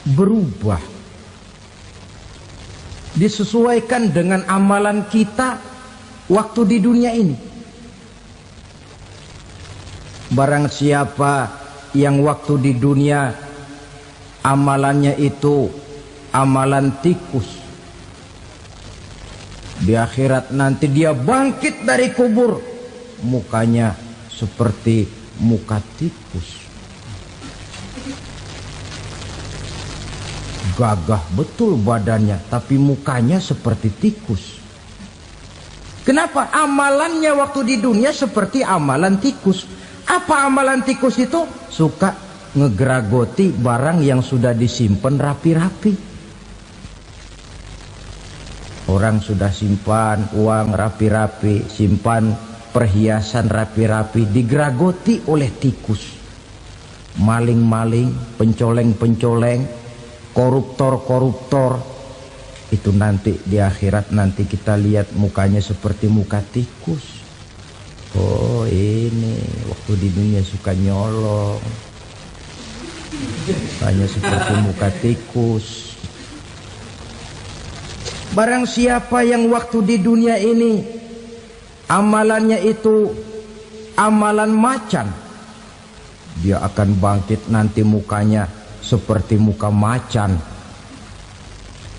berubah, disesuaikan dengan amalan kita waktu di dunia ini. Barang siapa yang waktu di dunia amalannya itu amalan tikus, di akhirat nanti dia bangkit dari kubur, mukanya seperti muka tikus. Gagah betul badannya, tapi mukanya seperti tikus. Kenapa? Amalannya waktu di dunia seperti amalan tikus. Apa amalan tikus itu? Suka ngegeragoti barang yang sudah disimpan rapi-rapi. Orang sudah simpan uang rapi-rapi, simpan perhiasan rapi-rapi, digeragoti oleh tikus. Maling-maling, pencoleng-pencoleng, koruptor-koruptor. Itu nanti di akhirat nanti kita lihat mukanya seperti muka tikus. Oh ini waktu di dunia suka nyolong, mukanya seperti muka tikus. Barang siapa yang waktu di dunia ini amalannya itu amalan macan, dia akan bangkit nanti mukanya seperti muka macan.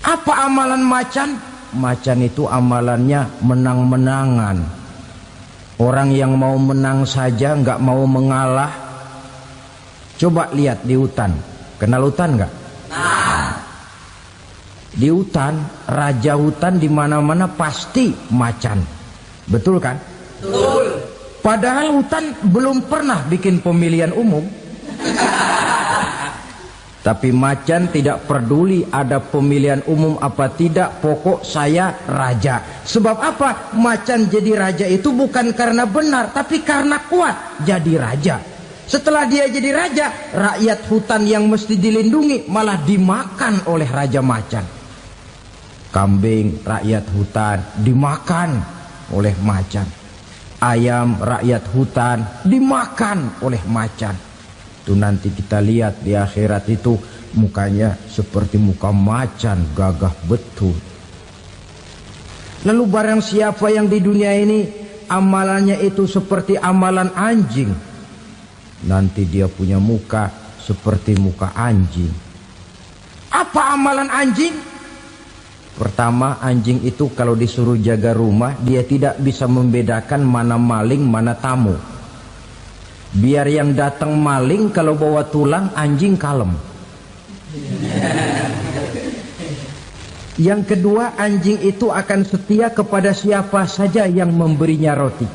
Apa amalan macan? Macan itu amalannya menang-menangan. Orang yang mau menang saja nggak mau mengalah. Coba lihat di hutan. Kenal hutan nggak? Di hutan, raja hutan di mana-mana pasti macan. Betul kan? Betul. Padahal hutan belum pernah bikin pemilihan umum. Tapi macan tidak peduli ada pemilihan umum apa tidak, pokok saya raja. Sebab apa? Macan jadi raja itu bukan karena benar, tapi karena kuat jadi raja. Setelah dia jadi raja, rakyat hutan yang mesti dilindungi malah dimakan oleh raja macan. Kambing rakyat hutan dimakan oleh macan. Ayam rakyat hutan dimakan oleh macan. Itu nanti kita lihat di akhirat itu mukanya seperti muka macan, gagah betul. Lalu barang siapa yang di dunia ini amalannya itu seperti amalan anjing, nanti dia punya muka seperti muka anjing. Apa amalan anjing? Pertama, anjing itu kalau disuruh jaga rumah, dia tidak bisa membedakan mana maling, mana tamu. Biar yang datang maling, kalau bawa tulang, anjing kalem. Yang kedua, anjing itu akan setia kepada siapa saja yang memberinya roti.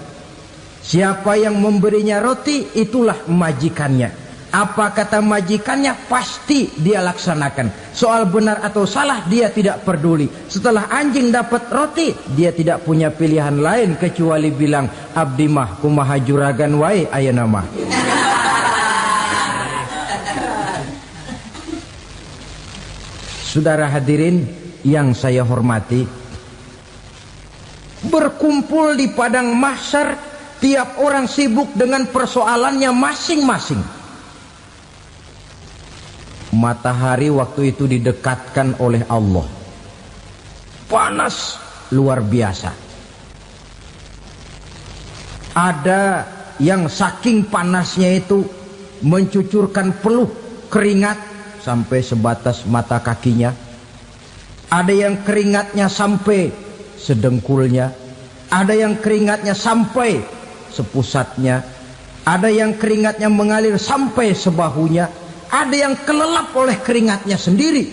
Siapa yang memberinya roti, itulah majikannya. Apa kata majikannya pasti dia laksanakan. Soal benar atau salah dia tidak peduli. Setelah anjing dapat roti, dia tidak punya pilihan lain kecuali bilang, abdi mah kumaha juragan wae ayeuna mah. Saudara hadirin yang saya hormati, berkumpul di padang mahsyar, tiap orang sibuk dengan persoalannya masing-masing. Matahari waktu itu didekatkan oleh Allah. Panas luar biasa. Ada yang saking panasnya itu mencucurkan peluh keringat sampai sebatas mata kakinya. Ada yang keringatnya sampai sedengkulnya. Ada yang keringatnya sampai sepusatnya. Ada yang keringatnya mengalir sampai sebahunya. Ada yang kelelap oleh keringatnya sendiri,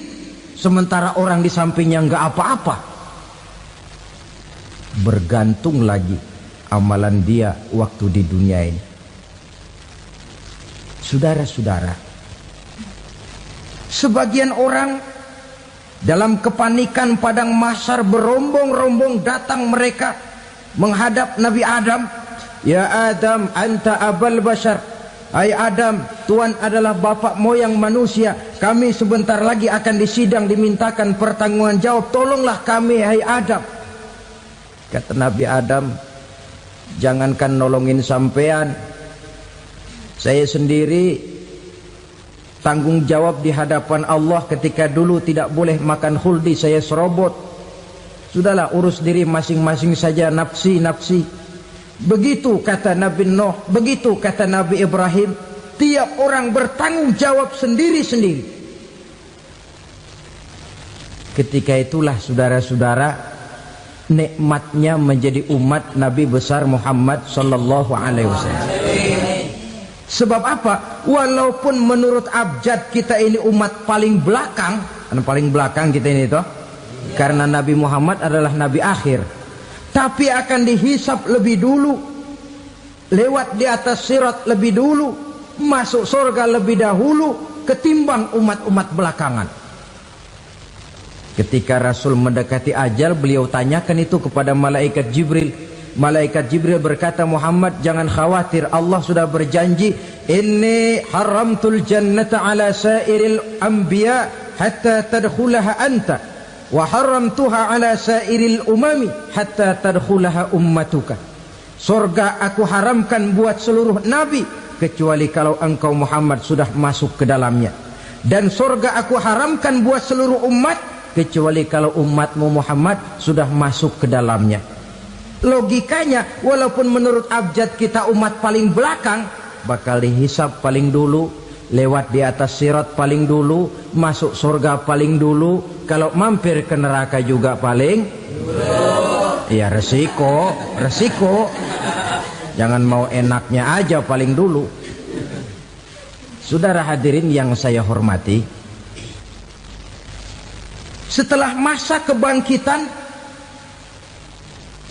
sementara orang di sampingnya enggak apa-apa. Bergantung lagi amalan dia waktu di dunia ini. Saudara-saudara, sebagian orang dalam kepanikan padang mahsyar berombong-rombong datang mereka menghadap Nabi Adam. Ya Adam, anta abal bashar. Hai Adam, Tuhan adalah bapak moyang manusia. Kami sebentar lagi akan disidang, dimintakan pertanggungan jawab. Tolonglah kami, hai Adam. Kata Nabi Adam, jangankan nolongin sampean, saya sendiri tanggung jawab di hadapan Allah ketika dulu tidak boleh makan khuldi, saya serobot. Sudahlah, urus diri masing-masing saja, nafsi. Begitu kata Nabi Nuh, begitu kata Nabi Ibrahim. Tiap orang bertanggung jawab sendiri-sendiri. Ketika itulah saudara-saudara, nikmatnya menjadi umat Nabi besar Muhammad sallallahu alaihi wasallam. Sebab apa? Walaupun menurut abjad kita ini umat paling belakang, paling belakang kita ini toh, karena Nabi Muhammad adalah Nabi akhir. Tapi akan dihisap lebih dulu, lewat di atas sirat lebih dulu, masuk surga lebih dahulu ketimbang umat-umat belakangan. Ketika Rasul mendekati ajal, beliau tanyakan itu kepada malaikat Jibril. Malaikat Jibril berkata, Muhammad jangan khawatir, Allah sudah berjanji, inni haramtul jannata ala sairil anbiya hatta tadkhulaha anta, wa haramtuha ala sairil umami hatta tadkhulaha ummatuka. Surga aku haramkan buat seluruh nabi kecuali kalau engkau Muhammad sudah masuk ke dalamnya, dan surga aku haramkan buat seluruh umat kecuali kalau umatmu Muhammad sudah masuk ke dalamnya. Logikanya, walaupun menurut abjad kita umat paling belakang, bakal dihisap paling dulu, lewat di atas sirat paling dulu, masuk surga paling dulu, kalau mampir ke neraka juga paling dulu. Ya resiko. Jangan mau enaknya aja paling dulu. Saudara hadirin yang saya hormati, setelah masa kebangkitan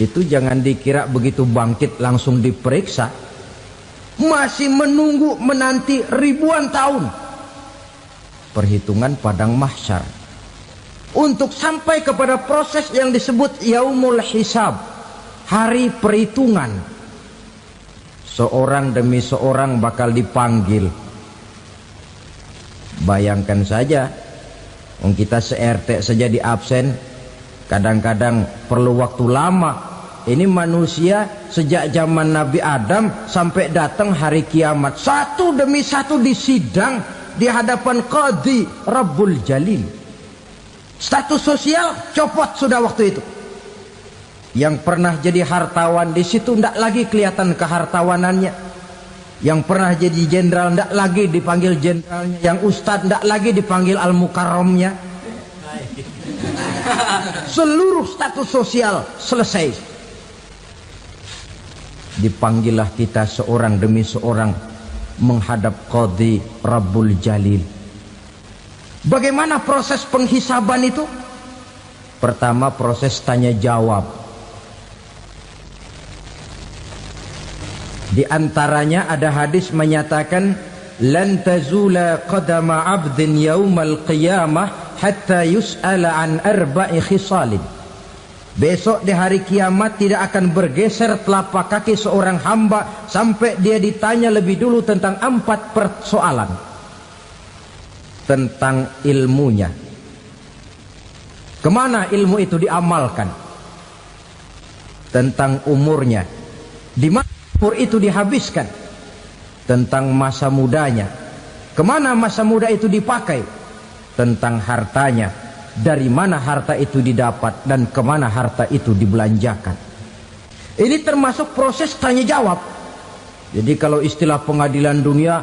itu jangan dikira begitu bangkit langsung diperiksa. Masih menunggu menanti ribuan tahun perhitungan padang mahsyar untuk sampai kepada proses yang disebut yaumul hisab, hari perhitungan. Seorang demi seorang bakal dipanggil. Bayangkan saja, kita se-RT saja di absen, kadang-kadang perlu waktu lama. Ini manusia sejak zaman Nabi Adam sampai datang hari kiamat, satu demi satu disidang di hadapan Qadhi Rabbul Jalil. Status sosial copot sudah waktu itu. Yang pernah jadi hartawan di situ tidak lagi kelihatan kehartawanannya. Yang pernah jadi jenderal tidak lagi dipanggil jenderalnya. Yang ustadz tidak lagi dipanggil al-mukarramnya. Seluruh status sosial selesai. Dipanggillah kita seorang demi seorang menghadap Qadhi Rabbul Jalil. Bagaimana proses penghisaban itu? Pertama, proses tanya jawab. Di antaranya ada hadis menyatakan, lan tazula qadama 'abdin yaumal qiyamah hatta yus'ala an arba'i khisalin. Besok di hari kiamat tidak akan bergeser telapak kaki seorang hamba sampai dia ditanya lebih dulu tentang 4 persoalan. Tentang ilmunya, kemana ilmu itu diamalkan. Tentang umurnya, di mana umur itu dihabiskan. Tentang masa mudanya, kemana masa muda itu dipakai. tentang hartanya, dari mana harta itu didapat dan kemana harta itu dibelanjakan. Ini termasuk proses tanya jawab. Jadi kalau istilah pengadilan dunia,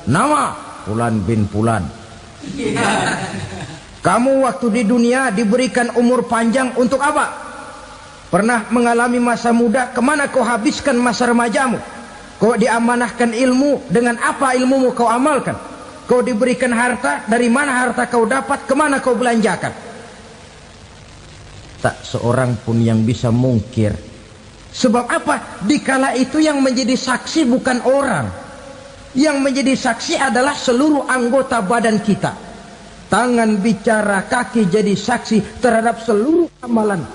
nama Fulan bin Fulan. Kamu waktu di dunia diberikan umur panjang untuk apa? Pernah mengalami masa muda, kemana kau habiskan masa remajamu? Kau diamanahkan ilmu, dengan apa ilmumu kau amalkan? Kau diberikan harta, dari mana harta kau dapat, kemana kau belanjakan? Tak seorang pun yang bisa mungkir. Sebab apa? Dikala itu yang menjadi saksi bukan orang. Yang menjadi saksi adalah seluruh anggota badan kita. Tangan bicara, kaki jadi saksi terhadap seluruh amalan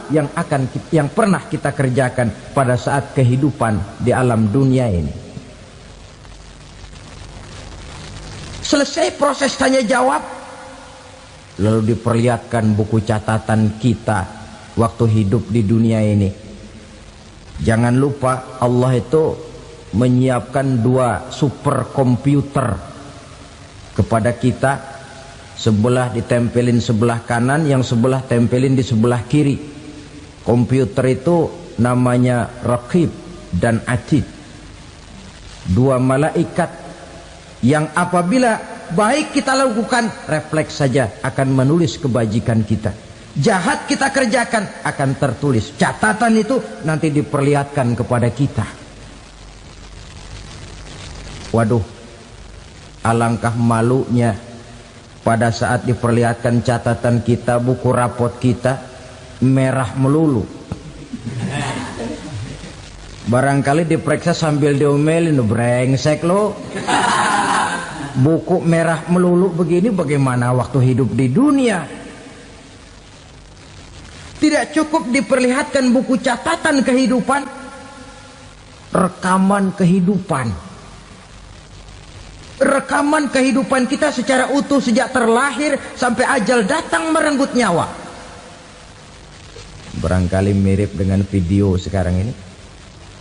yang pernah kita kerjakan pada saat kehidupan di alam dunia ini. Selesai proses tanya jawab, lalu diperlihatkan buku catatan kita waktu hidup di dunia ini. Jangan lupa Allah itu menyiapkan 2 superkomputer kepada kita. Sebelah ditempelin sebelah kanan, yang sebelah tempelin di sebelah kiri. Komputer itu namanya Raqib dan Atid. 2 malaikat yang apabila baik kita lakukan, refleks saja akan menulis kebajikan kita. Jahat kita kerjakan, akan tertulis. Catatan itu nanti diperlihatkan kepada kita. Waduh, alangkah malunya pada saat diperlihatkan catatan kita, buku rapot kita merah melulu. Barangkali diperiksa sambil diomelin, brengsek lo. Buku merah melulu begini, bagaimana waktu hidup di dunia? Tidak cukup diperlihatkan buku catatan kehidupan, rekaman kehidupan. Rekaman kehidupan kita secara utuh sejak terlahir sampai ajal datang merenggut nyawa. Barangkali mirip dengan video sekarang ini,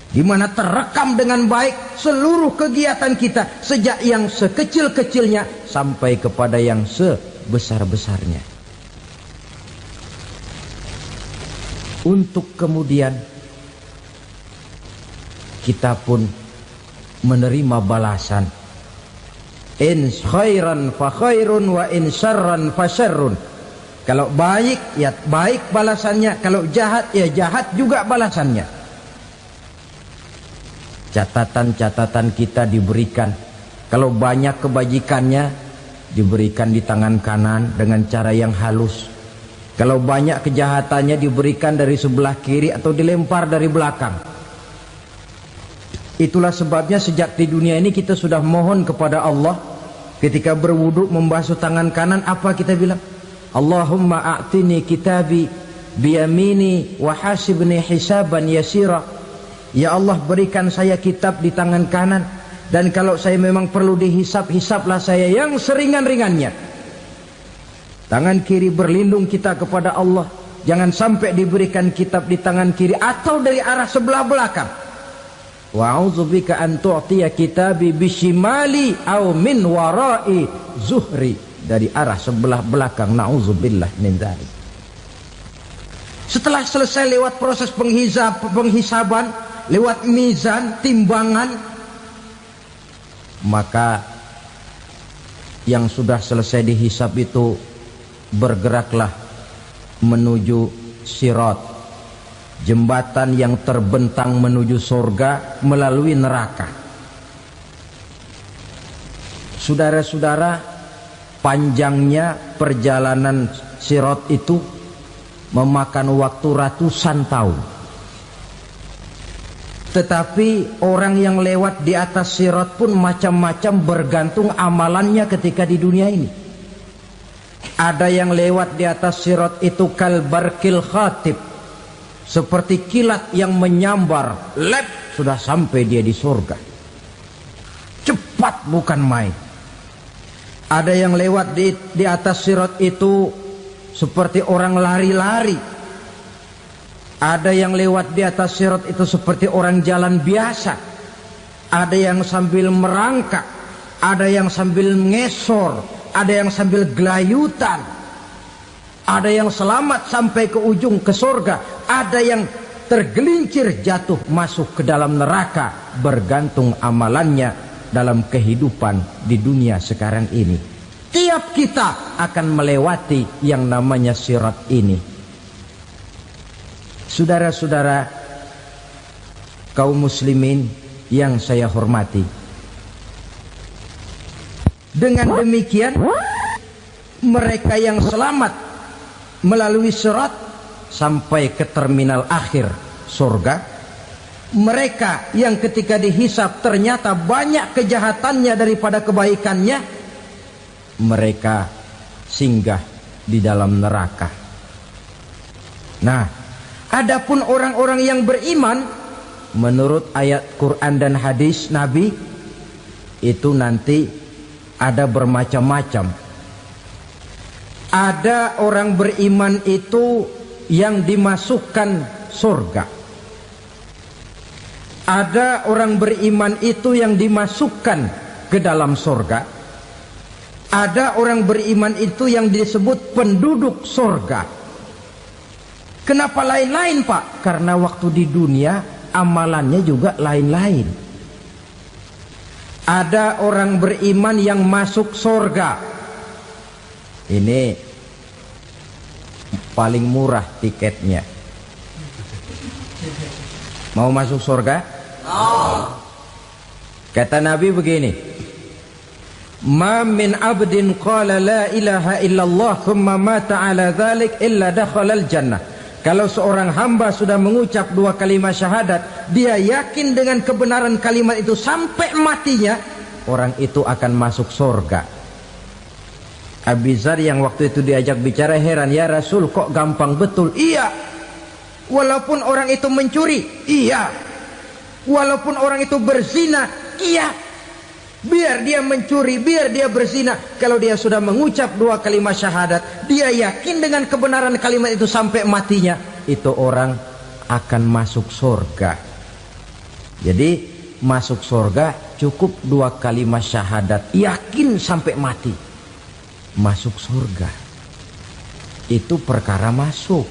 di mana terekam dengan baik seluruh kegiatan kita, sejak yang sekecil-kecilnya sampai kepada yang sebesar-besarnya. Untuk kemudian kita pun menerima balasan. In khairan fa khairun wa in syarran fa syarrun. Kalau baik ya baik balasannya, kalau jahat ya jahat juga balasannya. Catatan-catatan kita diberikan. Kalau banyak kebajikannya diberikan di tangan kanan dengan cara yang halus. Kalau banyak kejahatannya diberikan dari sebelah kiri atau dilempar dari belakang. Itulah sebabnya sejak di dunia ini kita sudah mohon kepada Allah. Ketika berwudu membasuh tangan kanan, apa kita bilang? Allahumma a'tini kitabi biyamini wa hasibni hisaban yasira. Ya Allah, berikan saya kitab di tangan kanan, dan kalau saya memang perlu dihisap, hisaplah saya yang seringan-ringannya. Tangan kiri berlindung kita kepada Allah. Jangan sampai diberikan kitab di tangan kiri atau dari arah sebelah belakang. Wa a'udzubika an tu'tiya kitabi bishimali aw min wara'i zuhri, dari arah sebelah belakang. Na'udzubillah min dzalik. Setelah selesai lewat proses penghisaban, lewat mizan, timbangan, maka yang sudah selesai dihisab itu bergeraklah menuju sirat, jembatan yang terbentang menuju surga melalui neraka. Saudara-saudara, panjangnya perjalanan sirat itu memakan waktu ratusan tahun. Tetapi orang yang lewat di atas sirat pun macam-macam, bergantung amalannya ketika di dunia ini. Ada yang lewat di atas sirat itu kalbarkil khatib, seperti kilat yang menyambar, lep, sudah sampai dia di surga. Cepat bukan main. Ada yang lewat di atas sirat itu seperti orang lari-lari. Ada yang lewat di atas sirat itu seperti orang jalan biasa. Ada yang sambil merangkak, ada yang sambil ngesor, ada yang sambil gelayutan, ada yang selamat sampai ke ujung ke surga, ada yang tergelincir jatuh masuk ke dalam neraka, bergantung amalannya dalam kehidupan di dunia sekarang ini. Tiap kita akan melewati yang namanya sirat ini. Saudara-saudara kaum muslimin yang saya hormati, dengan demikian mereka yang selamat melalui sirat sampai ke terminal akhir surga, mereka yang ketika dihisab ternyata banyak kejahatannya daripada kebaikannya, mereka singgah di dalam neraka. Nah, adapun orang-orang yang beriman menurut ayat Quran dan hadis Nabi itu nanti ada bermacam-macam. Ada orang beriman itu yang dimasukkan surga. Ada orang beriman itu yang dimasukkan ke dalam surga. Ada orang beriman itu yang disebut penduduk surga. Kenapa lain-lain, Pak? Karena waktu di dunia amalannya juga lain-lain. Ada orang beriman yang masuk surga. Ini paling murah tiketnya. Mau masuk surga? Kata Nabi begini, ma min abdin qala la ilaha illallah thumma mata ala dhalik illa dakhala al-jannah. Kalau seorang hamba sudah mengucap dua kalimat syahadat, dia yakin dengan kebenaran kalimat itu sampai matinya, orang itu akan masuk surga. Abi Dzar yang waktu itu diajak bicara heran, ya Rasul kok gampang betul? Iya, walaupun orang itu mencuri, iya, walaupun orang itu berzina, iya. Biar dia mencuri, biar dia berzina, kalau dia sudah mengucap dua kalimat syahadat, dia yakin dengan kebenaran kalimat itu sampai matinya, itu orang akan masuk surga. Jadi masuk surga cukup dua kalimat syahadat, yakin sampai mati, masuk surga. Itu perkara masuk.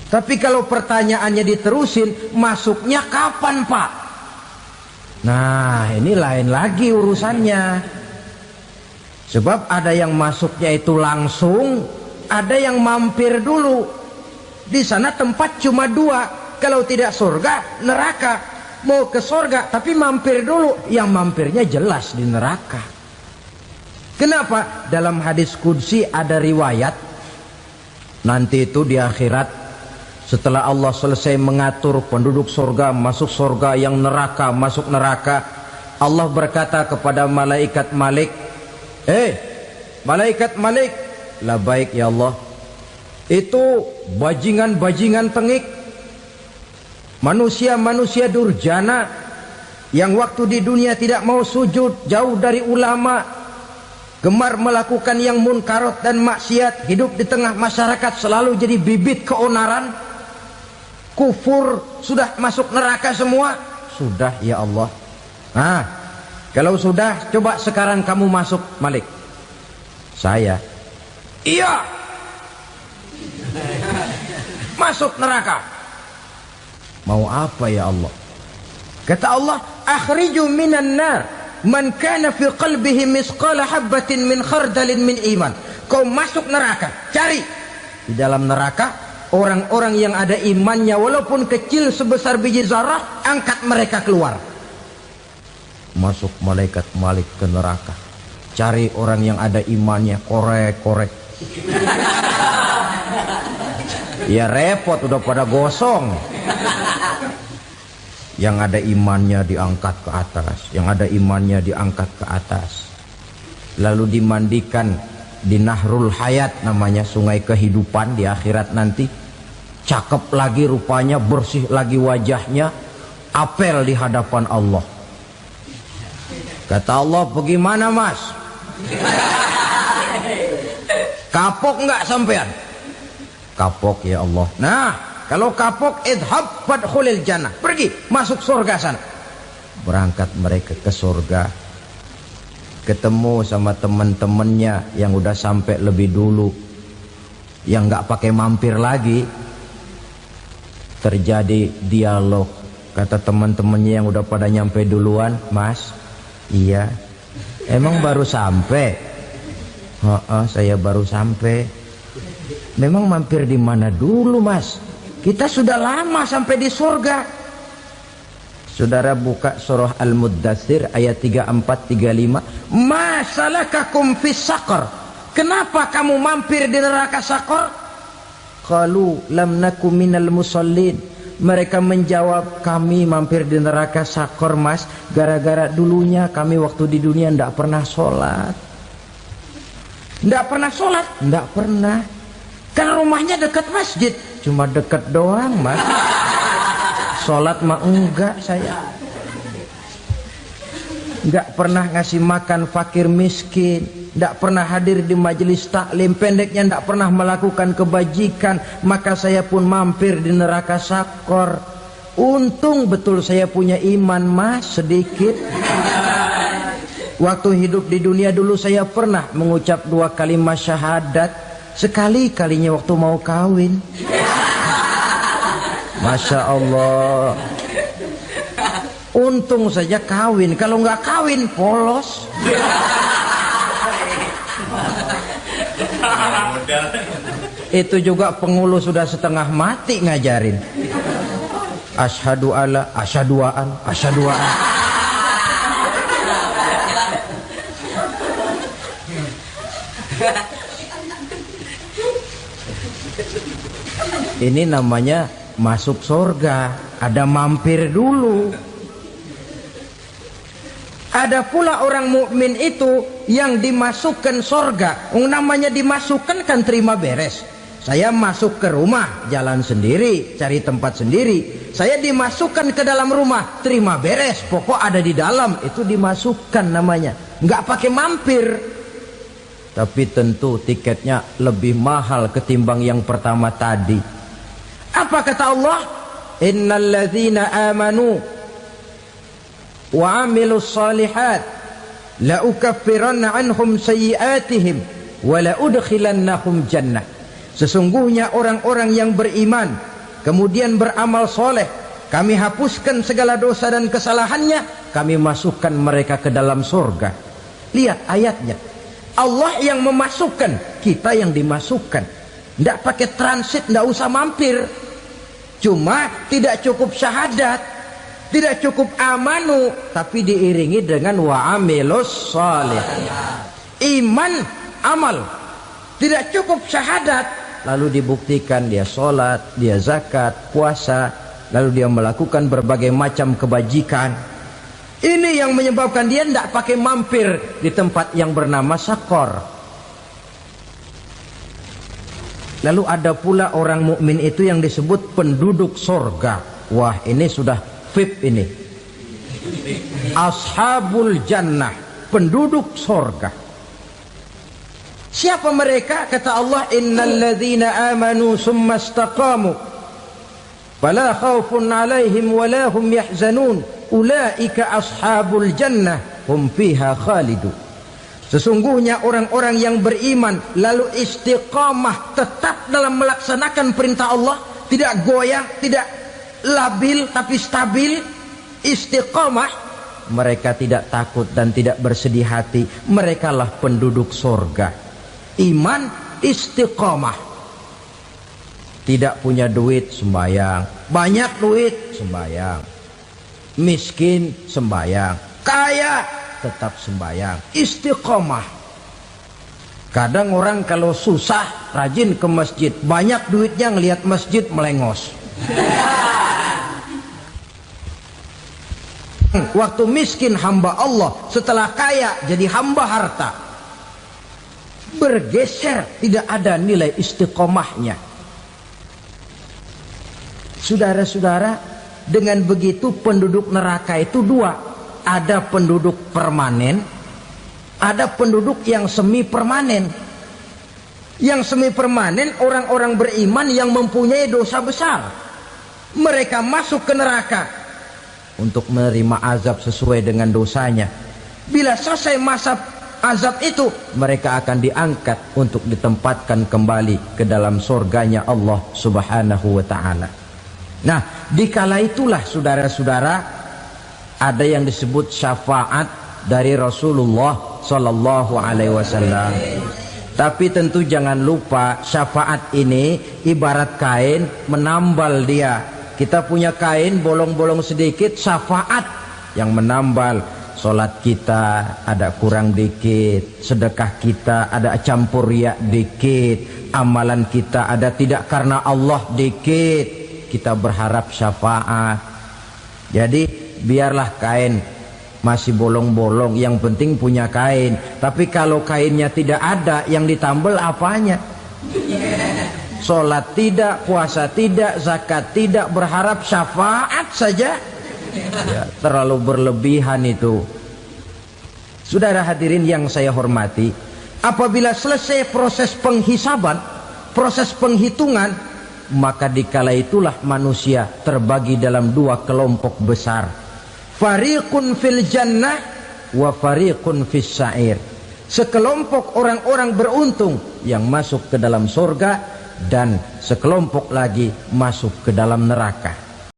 Tapi kalau pertanyaannya diterusin, masuknya kapan, Pak? Nah, ini lain lagi urusannya. Sebab ada yang masuknya itu langsung, ada yang mampir dulu. Di sana tempat cuma dua, kalau tidak surga, neraka. Mau ke surga tapi mampir dulu, yang mampirnya jelas di neraka. Kenapa? Dalam hadis qudsi ada riwayat, nanti itu di akhirat, setelah Allah selesai mengatur penduduk surga masuk surga, yang neraka masuk neraka, Allah berkata kepada malaikat Malik, malaikat Malik, labaik ya Allah. Itu bajingan-bajingan tengik, manusia-manusia durjana yang waktu di dunia tidak mau sujud, jauh dari ulama, gemar melakukan yang munkarat dan maksiat, hidup di tengah masyarakat selalu jadi bibit keonaran, kufur, sudah masuk neraka semua. Sudah ya Allah. Nah, kalau sudah, coba sekarang kamu masuk, Malik. Saya, iya, masuk neraka. Mau apa ya Allah? Kata Allah, akhriju minan nar man kana fi qalbihi misqala habbatin min khardalin min iman. Kau masuk neraka, cari di dalam neraka orang-orang yang ada imannya walaupun kecil sebesar biji zarah, angkat mereka keluar. Masuk malaikat Malik ke neraka, cari orang yang ada imannya, korek-korek. Ya repot, udah pada gosong. Yang ada imannya diangkat ke atas, yang ada imannya diangkat ke atas, lalu dimandikan di Nahrul Hayat, namanya sungai kehidupan di akhirat nanti. Cakep lagi rupanya, bersih lagi wajahnya, apel di hadapan Allah. Kata Allah, bagaimana mas? Kapok nggak sampean? Kapok ya Allah. Nah, kalau kapok, idhab fadkhulil jannah, pergi masuk surga sana. Berangkat mereka ke surga. ketemu sama teman-temannya yang udah sampai lebih dulu, yang nggak pakai mampir lagi. Terjadi dialog. Kata teman-temannya yang udah pada nyampe duluan, "Mas, iya, emang baru sampai?" "Oh, saya baru sampai." "Memang mampir di mana dulu, Mas? Kita sudah lama sampai di surga." Saudara buka surah Al-Muddatsir ayat 34-35. "Ma salakakum fis saqar?" Kenapa kamu mampir di neraka Saqar? Qalu lam naku minal musallin. Mereka menjawab, kami mampir di neraka Saqar, Mas, gara-gara dulunya kami waktu di dunia tidak pernah sholat. Tidak pernah sholat? Tidak pernah. Kan rumahnya dekat masjid. Cuma dekat doang, Mas. Sholat mah enggak saya. Enggak pernah ngasih makan fakir miskin. Enggak pernah hadir di majelis taklim. Pendeknya enggak pernah melakukan kebajikan. Maka saya pun mampir di neraka Saqar. Untung betul saya punya iman, Mas, sedikit. Waktu hidup di dunia dulu saya pernah mengucap 2 kalimat syahadat. Sekali-kalinya waktu mau kawin. Masya Allah. Untung saja kawin. Kalau nggak kawin polos. Itu juga pengulu sudah setengah mati ngajarin. Asyhadu alla, asyaduaan, asyaduaan. Ini namanya masuk surga, ada mampir dulu. Ada pula orang mukmin itu yang dimasukkan surga. Namanya dimasukkan kan terima beres. Saya masuk ke rumah, jalan sendiri, cari tempat sendiri. Saya dimasukkan ke dalam rumah, terima beres, pokok ada di dalam, itu dimasukkan namanya. Nggak pakai mampir. Tapi tentu tiketnya lebih mahal ketimbang yang pertama tadi. Apa kata Allah? Innal ladzina amanu wa 'amilus shalihat la ukaffiranna 'anhum sayyi'atihim wa la udkhilannahum jannah. Sesungguhnya orang-orang yang beriman kemudian beramal soleh, kami hapuskan segala dosa dan kesalahannya, kami masukkan mereka ke dalam surga. Lihat ayatnya. Allah yang memasukkan, kita yang dimasukkan. Tidak pakai transit, tidak usah mampir. Cuma tidak cukup syahadat, tidak cukup amanu, tapi diiringi dengan wa'amilus salih. Iman, amal. Tidak cukup syahadat, lalu dibuktikan dia sholat, dia zakat, puasa, lalu dia melakukan berbagai macam kebajikan. Ini yang menyebabkan dia tidak pakai mampir di tempat yang bernama Saqar. Lalu ada pula orang mukmin itu yang disebut penduduk sorga. Wah, ini sudah VIP ini. Ashabul jannah, penduduk sorga. Siapa mereka? Kata Allah, innal ladzina amanu summa istaqamu fala khaufun alaihim wala hum yahzanun ulaika ashabul jannah hum fiha khalidun. Sesungguhnya orang-orang yang beriman lalu istiqamah, tetap dalam melaksanakan perintah Allah, tidak goyah, tidak labil tapi stabil, istiqamah, mereka tidak takut dan tidak bersedih hati. Merekalah penduduk surga. Iman, istiqamah. Tidak punya duit, sembahyang. Banyak duit, sembahyang. Miskin, sembahyang. Kaya, tetap sembahyang. Istiqamah. Kadang orang kalau susah rajin ke masjid, banyak duitnya ngelihat masjid melengos. Waktu miskin hamba Allah, setelah kaya jadi hamba harta. Bergeser, tidak ada nilai istiqomahnya. Saudara-saudara, dengan begitu penduduk neraka itu dua. Ada penduduk permanen, ada penduduk yang semi permanen. Yang semi permanen orang-orang beriman yang mempunyai dosa besar. Mereka masuk ke neraka untuk menerima azab sesuai dengan dosanya. Bila selesai masa azab itu, mereka akan diangkat untuk ditempatkan kembali ke dalam surganya Allah Subhanahu wa ta'ala. Nah, dikala itulah saudara-saudara, ada yang disebut syafaat dari Rasulullah Sallallahu Alaihi Wasallam. Tapi tentu jangan lupa, syafaat ini ibarat kain menambal dia. Kita punya kain bolong-bolong sedikit, syafaat yang menambal. Solat kita ada kurang dikit, sedekah kita ada campur riak dikit, amalan kita ada tidak karena Allah dikit, kita berharap syafaat. Jadi biarlah kain masih bolong-bolong, yang penting punya kain. Tapi kalau kainnya tidak ada, yang ditambal apanya? Solat tidak, puasa tidak, zakat tidak, berharap syafaat saja. Ya, terlalu berlebihan itu. Saudara hadirin yang saya hormati, apabila selesai proses penghisaban, proses penghitungan, maka dikala itulah manusia terbagi dalam dua kelompok besar. Fariqun fil jannah wa fariqun fis sa'ir. Sekelompok orang-orang beruntung yang masuk ke dalam surga, dan sekelompok lagi masuk ke dalam neraka.